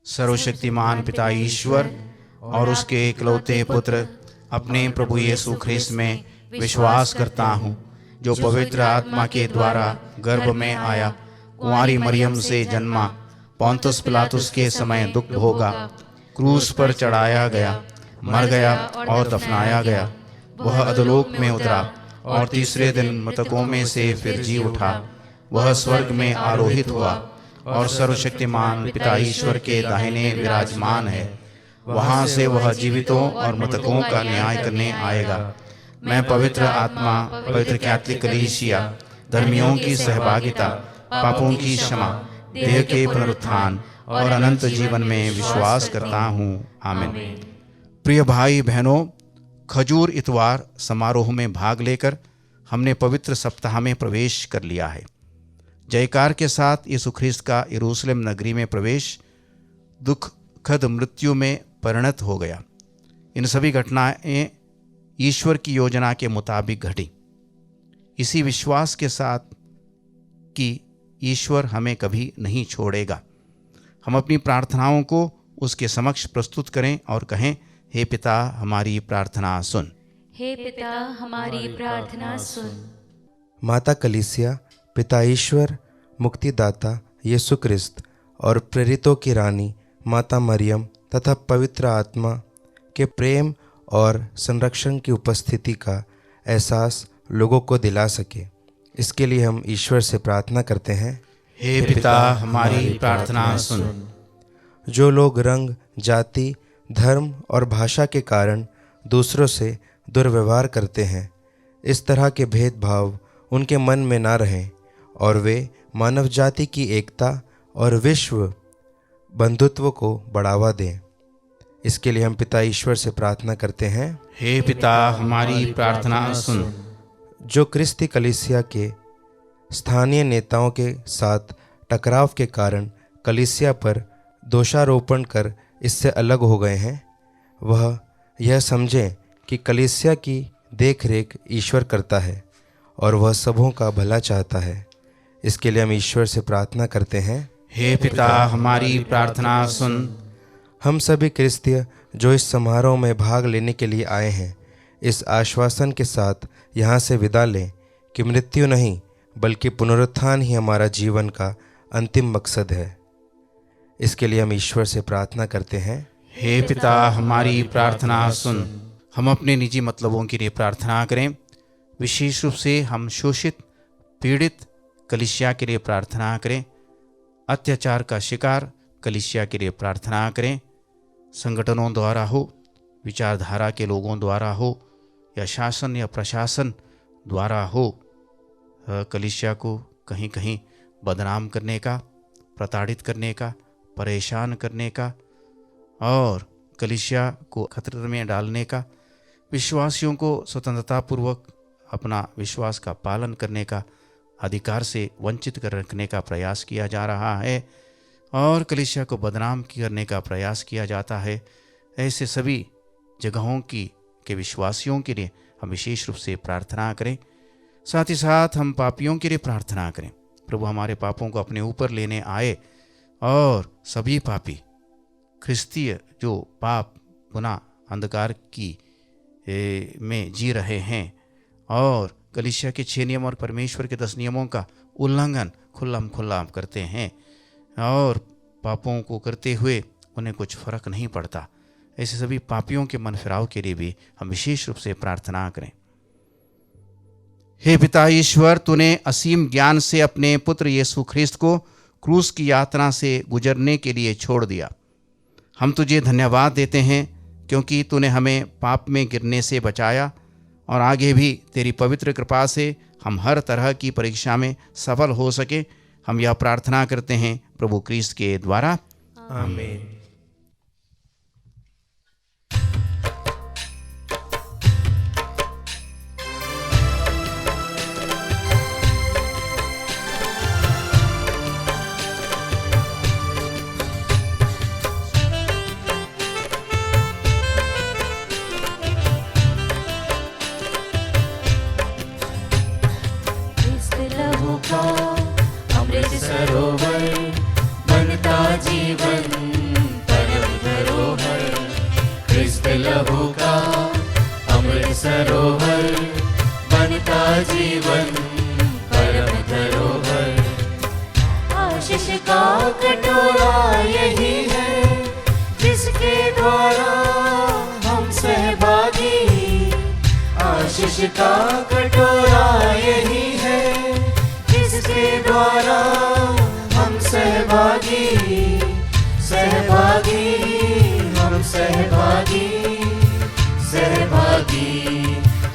सर्वशक्तिमान पिता ईश्वर और उसके इकलौते पुत्र अपने प्रभु यीशु ख्रिस्त में विश्वास करता हूँ, जो पवित्र आत्मा के द्वारा गर्भ में आया, कुंवारी मरियम से जन्मा, पोंतुस पिलातुस के समय दुख भोगा, क्रूस पर चढ़ाया गया, मर गया और दफनाया गया। वह अधोलोक में उतरा और तीसरे दिन मृतकों में से फिर जी उठा। वह स्वर्ग में आरोहित हुआ और सर्वशक्तिमान पिता ईश्वर के दाहिने विराजमान है। वहां से वह जीवितों और मृतकों का न्याय करने आएगा। मैं पवित्र आत्मा, पवित्र कैथोलिक कलीसिया, धर्मियों की सहभागिता, पापों की क्षमा, देह के पुनरुत्थान और अनंत जीवन में विश्वास करता हूँ। आमीन। प्रिय भाई बहनों, खजूर इतवार समारोह में भाग लेकर हमने पवित्र सप्ताह में प्रवेश कर लिया है। जयकार के साथ यीशु ख्रिस्त का यरूशलेम नगरी में प्रवेश दुखद मृत्यु में परिणत हो गया। इन सभी घटनाएं ईश्वर की योजना के मुताबिक घटी, इसी विश्वास के साथ कि ईश्वर हमें कभी नहीं छोड़ेगा। हम अपनी प्रार्थनाओं को उसके समक्ष प्रस्तुत करें और कहें, हे पिता हमारी प्रार्थना सुन। हे पिता हमारी प्रार्थना सुन। माता कलीसिया, पिता ईश्वर, मुक्तिदाता यीशु ख्रिस्त और प्रेरितों की रानी माता मरियम तथा पवित्र आत्मा के प्रेम और संरक्षण की उपस्थिति का एहसास लोगों को दिला सके, इसके लिए हम ईश्वर से प्रार्थना करते हैं। हे पिता हमारी प्रार्थना सुन। जो लोग रंग, जाति, धर्म और भाषा के कारण दूसरों से दुर्व्यवहार करते हैं, इस तरह के भेदभाव उनके मन में ना रहें और वे मानव जाति की एकता और विश्व बंधुत्व को बढ़ावा दें। इसके लिए हम पिता ईश्वर से प्रार्थना करते हैं। हे पिता हमारी प्रार्थना सुन। जो क्रिस्ती कलीसिया के स्थानीय नेताओं के साथ टकराव के कारण कलीसिया पर दोषारोपण कर इससे अलग हो गए हैं, वह यह समझें कि कलीसिया की देखरेख ईश्वर करता है और वह सबों का भला चाहता है। इसके लिए हम ईश्वर से प्रार्थना करते हैं। हे पिता हमारी प्रार्थना सुन। हम सभी क्रिस्तीय जो इस समारोह में भाग लेने के लिए आए हैं, इस आश्वासन के साथ यहाँ से विदा लें कि मृत्यु नहीं बल्कि पुनरुत्थान ही हमारा जीवन का अंतिम मकसद है। इसके लिए हम ईश्वर से प्रार्थना करते हैं। हे पिता हमारी प्रार्थना सुन। हम अपने निजी मतलबों के लिए प्रार्थना करें। विशेष रूप से हम शोषित, पीड़ित कलीसिया के लिए प्रार्थना करें। अत्याचार का शिकार कलीसिया के लिए प्रार्थना करें। संगठनों द्वारा हो, विचारधारा के लोगों द्वारा हो, या शासन या प्रशासन द्वारा हो, कलीसिया को कहीं कहीं बदनाम करने का, प्रताड़ित करने का, परेशान करने का और कलीसिया को खतरे में डालने का, विश्वासियों को स्वतंत्रतापूर्वक अपना विश्वास का पालन करने का अधिकार से वंचित कर रखने का प्रयास किया जा रहा है और कलीसिया को बदनाम करने का प्रयास किया जाता है। ऐसे सभी जगहों के विश्वासियों के लिए हम विशेष रूप से प्रार्थना करें। साथ ही साथ हम पापियों के लिए प्रार्थना करें। प्रभु हमारे पापों को अपने ऊपर लेने आए और सभी पापी ख्रिस्तीय जो पाप गुनाह अंधकार की में जी रहे हैं और कलीसिया के 6 नियम और परमेश्वर के 10 नियमों का उल्लंघन खुल्ला करते हैं और पापों को करते हुए उन्हें कुछ फर्क नहीं पड़ता, ऐसे सभी पापियों के मन फिराव के लिए भी हम विशेष रूप से प्रार्थना करें। हे पिता ईश्वर, तूने असीम ज्ञान से अपने पुत्र यीशु ख्रिस्त को क्रूस की यातना से गुजरने के लिए छोड़ दिया। हम तुझे धन्यवाद देते हैं क्योंकि तूने हमें पाप में गिरने से बचाया और आगे भी तेरी पवित्र कृपा से हम हर तरह की परीक्षा में सफल हो सके। हम यह प्रार्थना करते हैं प्रभु क्रिस्त के द्वारा, आमीन। अमृत सरोवर सरोवर बनता जीवन परम धरोहर। आशीष का कटोरा यही है जिसके द्वारा हम सहभागी। आशीष का कटोरा यही है जिसके द्वारा हम सहभागी। सहभागी हम सहभागी, सहभागी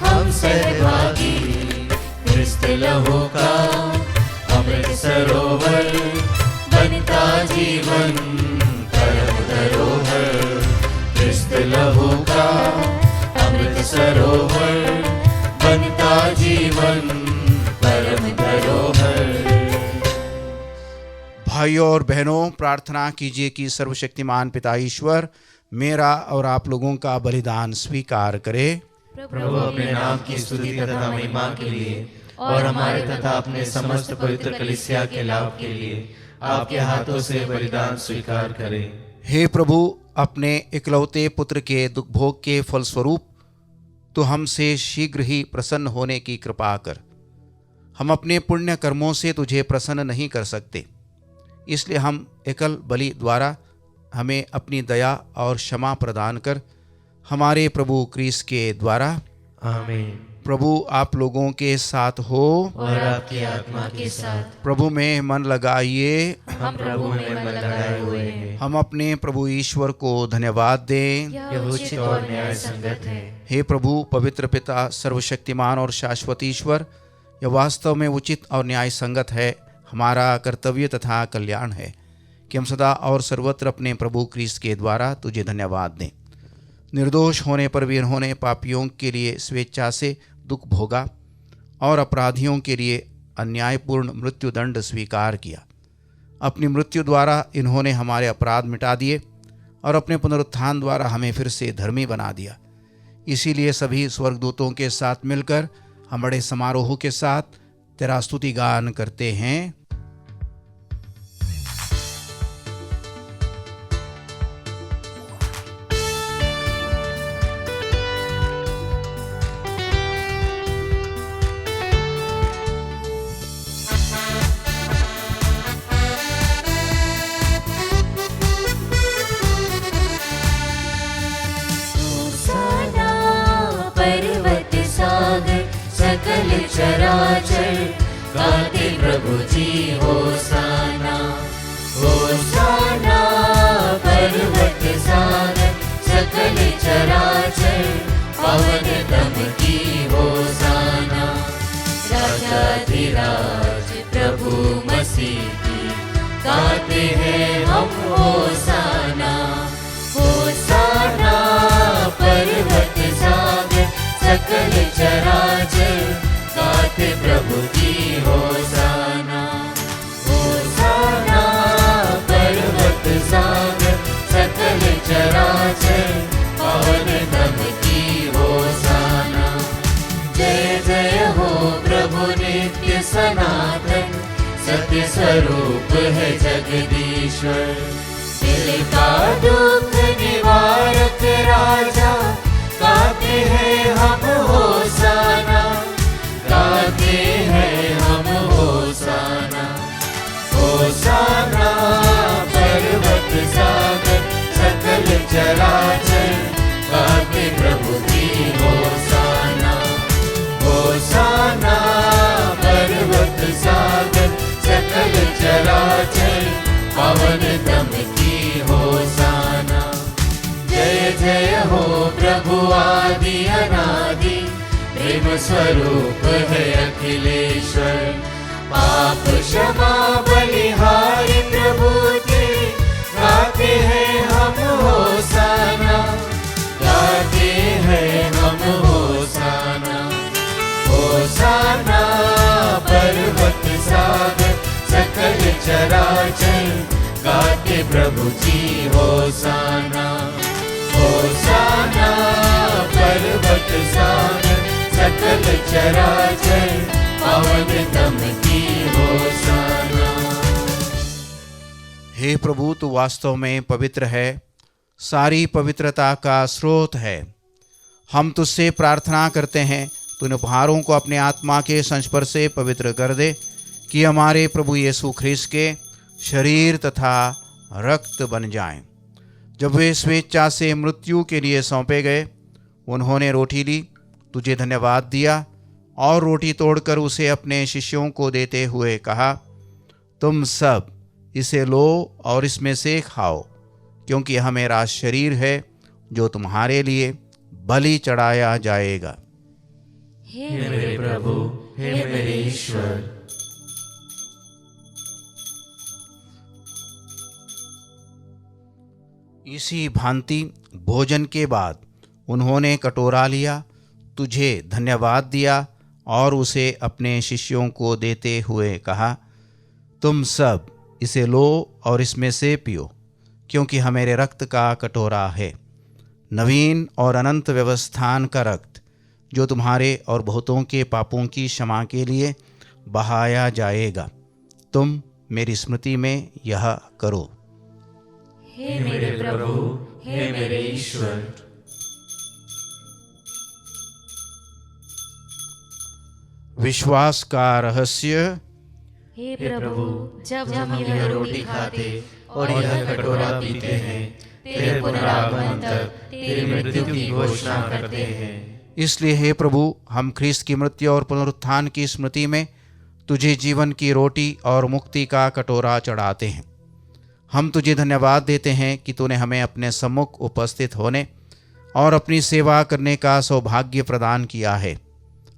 हम सहभागी। क्रिस्त लहू का अमृत सरोवर बनता जीवन परम धरोहर। क्रिस्त लहू का अमृत सरोवर बनता जीवन परम धरोहर। भाइयों और बहनों, प्रार्थना कीजिए कि सर्वशक्तिमान पिता ईश्वर मेरा और आप लोगों का बलिदान स्वीकार करे। प्रभु अपने नाम की स्तुति तथा महिमा के लिए और हमारे तथा अपने समस्त पवित्र कलीसिया के लाभ के लिए आपके हाथों से बलिदान स्वीकार करें। हे प्रभु, अपने इकलौते पुत्र के दुख भोग के फलस्वरूप तो हमसे शीघ्र ही प्रसन्न होने की कृपा कर। हम अपने पुण्य कर्मों से तुझे प्रसन्न नहीं कर सकते, इसलिए हम एकल बलि द्वारा हमें अपनी दया और क्षमा प्रदान कर हमारे प्रभु क्रिस्त के द्वारा। आमीन। प्रभु आप लोगों के साथ हो और आपकी आत्मा के साथ। प्रभु में मन लगाइए। हम प्रभु में मन लगाए हुए हैं। हम अपने प्रभु ईश्वर को धन्यवाद दें। यह उचित और न्याय संगत है। हे प्रभु पवित्र पिता सर्वशक्तिमान और शाश्वत ईश्वर, यह वास्तव में उचित और न्याय संगत है, हमारा कर्तव्य तथा कल्याण है कि हम सदा और सर्वत्र अपने प्रभु क्रिस्त के द्वारा तुझे धन्यवाद दें। निर्दोष होने पर भी इन्होंने पापियों के लिए स्वेच्छा से दुख भोगा और अपराधियों के लिए अन्यायपूर्ण मृत्युदंड स्वीकार किया। अपनी मृत्यु द्वारा इन्होंने हमारे अपराध मिटा दिए और अपने पुनरुत्थान द्वारा हमें फिर से धर्मी बना दिया। इसीलिए सभी स्वर्गदूतों के साथ मिलकर हम बड़े समारोह के साथ तेरा स्तुति गान करते हैं। सकल चराचर गाते प्रभु जी होसाना। होसाना पर्वत सागर सकल चराचर पवन दम की होसाना। राजाधिराज प्रभु मसीह की गाते हैं हम होसाना। होसाना पर्वत सागर सकल चराचर गाते प्रभु की होसाना। होसाना पर्वत सागर सकल चराचर पवन दम की होसाना। जय जय हो प्रभु नित्य सनातन, सत्य स्वरूप है जगदीश्वर। दिल का दुख निवारक राजा गाते हैं हम होसाना। गाते हैं हम होसाना। होसाना पर्वत सागर सकल चराचर गाते प्रभु की होसाना। होसाना पर्वत सागर सकल चराचर पवन दम की होसाना। जय जय हो प्रभु आदि अनादि, प्रेम स्वरूप है अखिलेश्वर। पाप क्षमा बलिहारी प्रभु के गाते हैं हम होसाना। गाते हैं हम होसाना। होसाना पर्वत सागर सकल चराचर गाते प्रभु जी होसाना। होसाना पर्वत सागर सकल चराचर पवन दम की होसाना। हे प्रभु, तू वास्तव में पवित्र है, सारी पवित्रता का स्रोत है। हम तुझसे प्रार्थना करते हैं, तू इन उपहारों को अपने आत्मा के संस्पर्श से पवित्र कर दे, कि हमारे प्रभु यीशु ख्रीस्त के शरीर तथा रक्त बन जाएं। जब वे स्वेच्छा से मृत्यु के लिए सौंपे गए, उन्होंने रोटी ली, तुझे धन्यवाद दिया और रोटी तोड़कर उसे अपने शिष्यों को देते हुए कहा, तुम सब इसे लो और इसमें से खाओ, क्योंकि यह मेरा शरीर है जो तुम्हारे लिए बलि चढ़ाया जाएगा। हे मेरे प्रभु, हे मेरे ईश्वर। इसी भांति भोजन के बाद उन्होंने कटोरा लिया, तुझे धन्यवाद दिया और उसे अपने शिष्यों को देते हुए कहा, तुम सब इसे लो और इसमें से पियो, क्योंकि यह मेरे रक्त का कटोरा है, नवीन और अनंत व्यवस्थान का रक्त, जो तुम्हारे और बहुतों के पापों की क्षमा के लिए बहाया जाएगा। तुम मेरी स्मृति में यह करो। हे मेरे प्रभु, हे मेरे ईश्वर। विश्वास का रहस्य। हे प्रभु, जब हम यह रोटी खाते और यह कटोरा पीते हैं, तेरे पुनरागमन तक तेरी मृत्यु की घोषणा करते हैं। इसलिए हे प्रभु, हम ख्रीस्त की मृत्यु और पुनरुत्थान की स्मृति में तुझे जीवन की रोटी और मुक्ति का कटोरा चढ़ाते हैं। हम तुझे धन्यवाद देते हैं कि तूने हमें अपने सम्मुख उपस्थित होने और अपनी सेवा करने का सौभाग्य प्रदान किया है।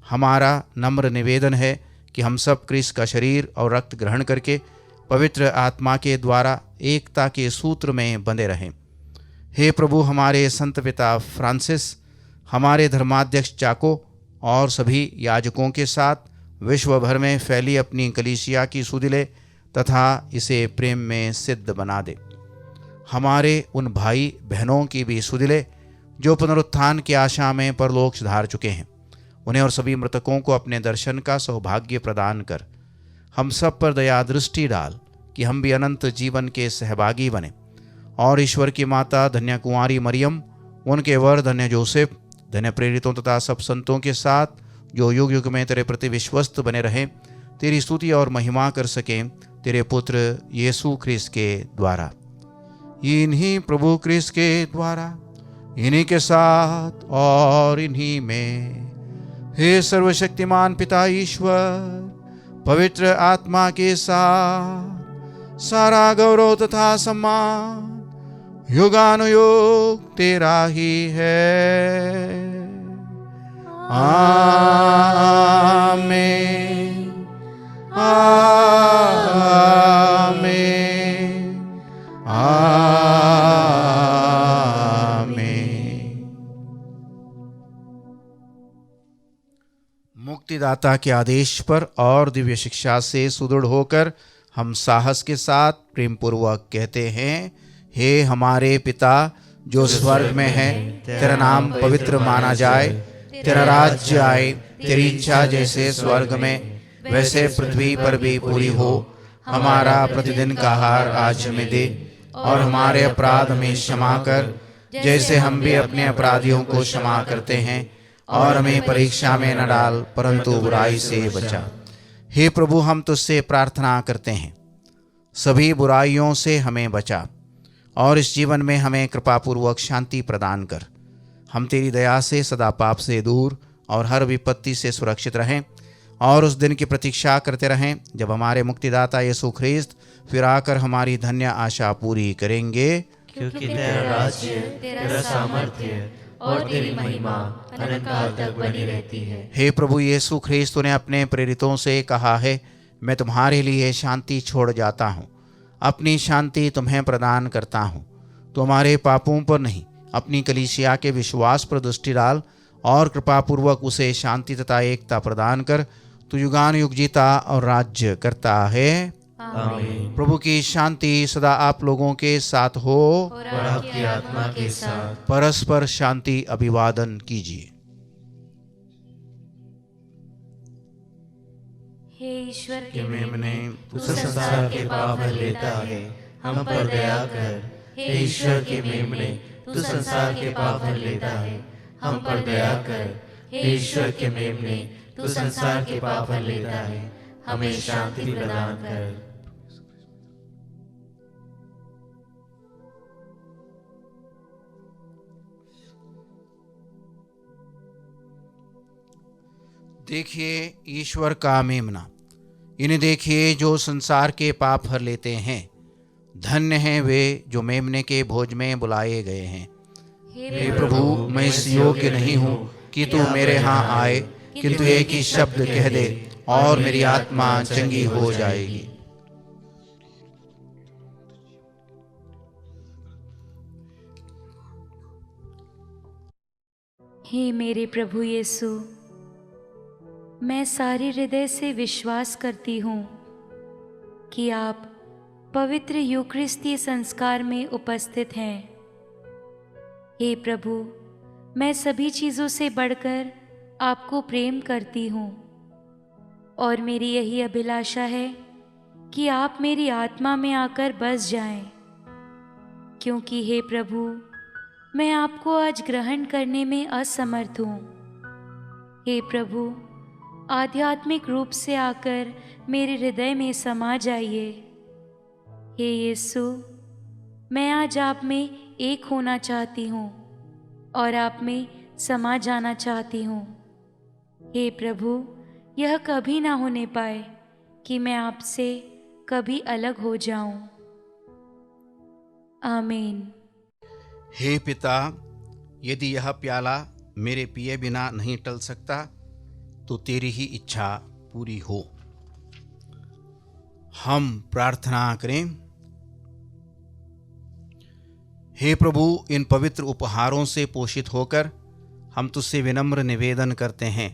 हमारा नम्र निवेदन है कि हम सब ख्रीस्त का शरीर और रक्त ग्रहण करके पवित्र आत्मा के द्वारा एकता के सूत्र में बंधे रहें। हे प्रभु, हमारे संत पिता फ्रांसिस, हमारे धर्माध्यक्ष चाको और सभी याजकों के साथ विश्व भर में फैली अपनी कलीसिया की सुधिले तथा इसे प्रेम में सिद्ध बना दे। हमारे उन भाई बहनों की भी सुधिले जो पुनरुत्थान की आशा में परलोक सिधार चुके हैं, उन्हें और सभी मृतकों को अपने दर्शन का सौभाग्य प्रदान कर। हम सब पर दया दृष्टि डाल कि हम भी अनंत जीवन के सहभागी बने और ईश्वर की माता धन्य कुंवारी मरियम, उनके वर धन्य जोसेफ, धन्य प्रेरितों तथा सब संतों के साथ जो युग युग में तेरे प्रति विश्वस्त बने रहें, तेरी स्तुति और महिमा कर सकें तेरे पुत्र यीशु ख्रीस्त के द्वारा। इन्हीं प्रभु ख्रीस्त के द्वारा, इन्हीं के साथ और इन्हीं में, हे सर्वशक्तिमान पिता ईश्वर, पवित्र आत्मा के साथ सारा गौरव तथा सम्मान युगानुयुग तेरा ही है। आमीन, आमीन, आमीन। मुक्तिदाता के आदेश पर और दिव्य शिक्षा से सुदृढ़ होकर हम साहस के साथ प्रेम पूर्वक कहते हैं, हे हमारे पिता जो स्वर्ग में है, तेरा नाम पवित्र माना जाए, तेरा राज्य आए, तेरी इच्छा जैसे स्वर्ग में वैसे पृथ्वी पर भी पूरी हो। हमारा प्रतिदिन का आहार आज हमें दे, और हमारे अपराध हमें क्षमा कर, जैसे हम भी अपने अपराधियों को क्षमा करते हैं, और हमें परीक्षा में न डाल, परंतु बुराई से बचा। हे प्रभु, हम तुझसे प्रार्थना करते हैं, सभी बुराइयों से हमें बचा और इस जीवन में हमें कृपापूर्वक शांति प्रदान कर। हम तेरी दया से सदा पाप से दूर और हर विपत्ति से सुरक्षित रहें और उस दिन की प्रतीक्षा करते रहें जब हमारे मुक्तिदाता यीशु ख्रीस्त फिर आकर हमारी धन्य आशा पूरी करेंगे। क्योंकि तेरा राज्य, तेरा सामर्थ्य और तेरी महिमा अनंत काल तक बनी रहती है। हे प्रभु यीशु ख्रीस्त ने अपने प्रेरितों से कहा है, मैं तुम्हारे लिए शांति छोड़ जाता हूँ, अपनी शांति तुम्हें प्रदान करता हूँ। तो हमारे पापों पर नहीं, अपनी कलीसिया के विश्वास पर दृष्टि डाल और कृपापूर्वक उसे शांति तथा एकता प्रदान कर। तू युगानुयुग जीता और राज्य करता है। आमीन। प्रभु की शांति सदा आप लोगों के साथ हो और आपकी आत्मा के साथ। परस्पर शांति अभिवादन कीजिए। हे ईश्वर कि मेमने तू संसार के पाप भर लेता है, हम पर दया कर। हे ईश्वर के मेमने तू संसार के पाप भर लेता है, हम पर दया कर। हे ईश्वर के मेमने, तू संसार के पाप हर लेता है, हमें शांति प्रदान कर। देखिए ईश्वर का मेमना, इन्हें देखिए जो संसार के पाप हर लेते हैं। धन्य हैं वे जो मेमने के भोज में बुलाए गए हैं। हे प्रभु, मैं इस योग्य नहीं हूँ कि तू मेरे यहाँ आए, किंतु एक ही शब्द कह दे और मेरी आत्मा चंगी हो जाएगी। हे मेरे प्रभु यीशु, मैं सारे हृदय से विश्वास करती हूँ कि आप पवित्र यूकरिस्ती संस्कार में उपस्थित हैं। हे प्रभु, मैं सभी चीज़ों से बढ़कर आपको प्रेम करती हूँ और मेरी यही अभिलाषा है कि आप मेरी आत्मा में आकर बस जाएं, क्योंकि हे प्रभु, मैं आपको आज ग्रहण करने में असमर्थ हूँ। हे प्रभु, आध्यात्मिक रूप से आकर मेरे हृदय में समा जाइए। हे यीशु, मैं आज आप में एक होना चाहती हूँ और आप में समा जाना चाहती हूँ। हे प्रभु, यह कभी ना होने पाए कि मैं आपसे कभी अलग हो जाऊं। आमीन। हे पिता, यदि यह प्याला मेरे पिए बिना नहीं टल सकता, तो तेरी ही इच्छा पूरी हो। हम प्रार्थना करें। हे प्रभु, इन पवित्र उपहारों से पोषित होकर हम तुझसे विनम्र निवेदन करते हैं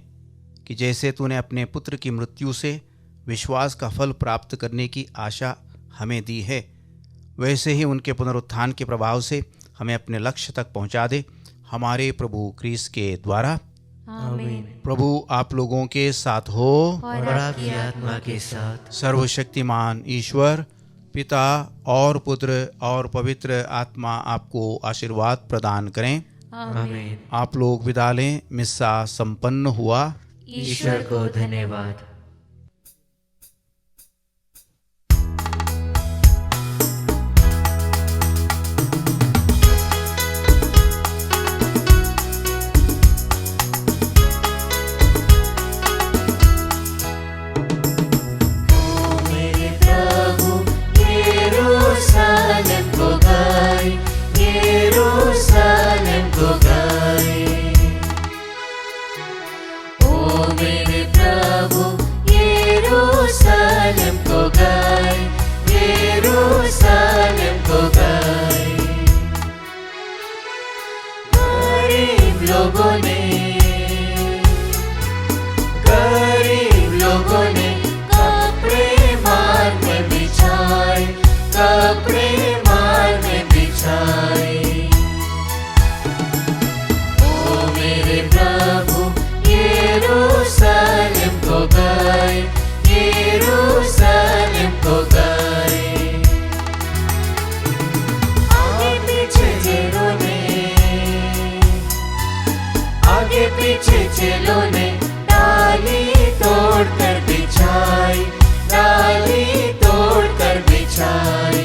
कि जैसे तूने अपने पुत्र की मृत्यु से विश्वास का फल प्राप्त करने की आशा हमें दी है, वैसे ही उनके पुनरुत्थान के प्रभाव से हमें अपने लक्ष्य तक पहुंचा दे, हमारे प्रभु क्रिस्त के द्वारा। आमीन। प्रभु आप लोगों के साथ हो और आपकी आत्मा के साथ। सर्वशक्तिमान ईश्वर पिता और पुत्र और पवित्र आत्मा आपको आशीर्वाद प्रदान करें। आमीन। आप लोग विदा लें। मिस्सा संपन्न हुआ। ईश्वर को धन्यवाद। गरीब लोगों ने कपड़े मार में बिछाए, कपड़े मार में बिछाए। ओ मेरे प्रभु यरूशलेम को गए, यरूशलेम को गए। आगे पीछे चेलों ने, आगे पीछे चेलों ने डाली तोड़ कर बिछाई, डाली तोड़ कर बिछाई।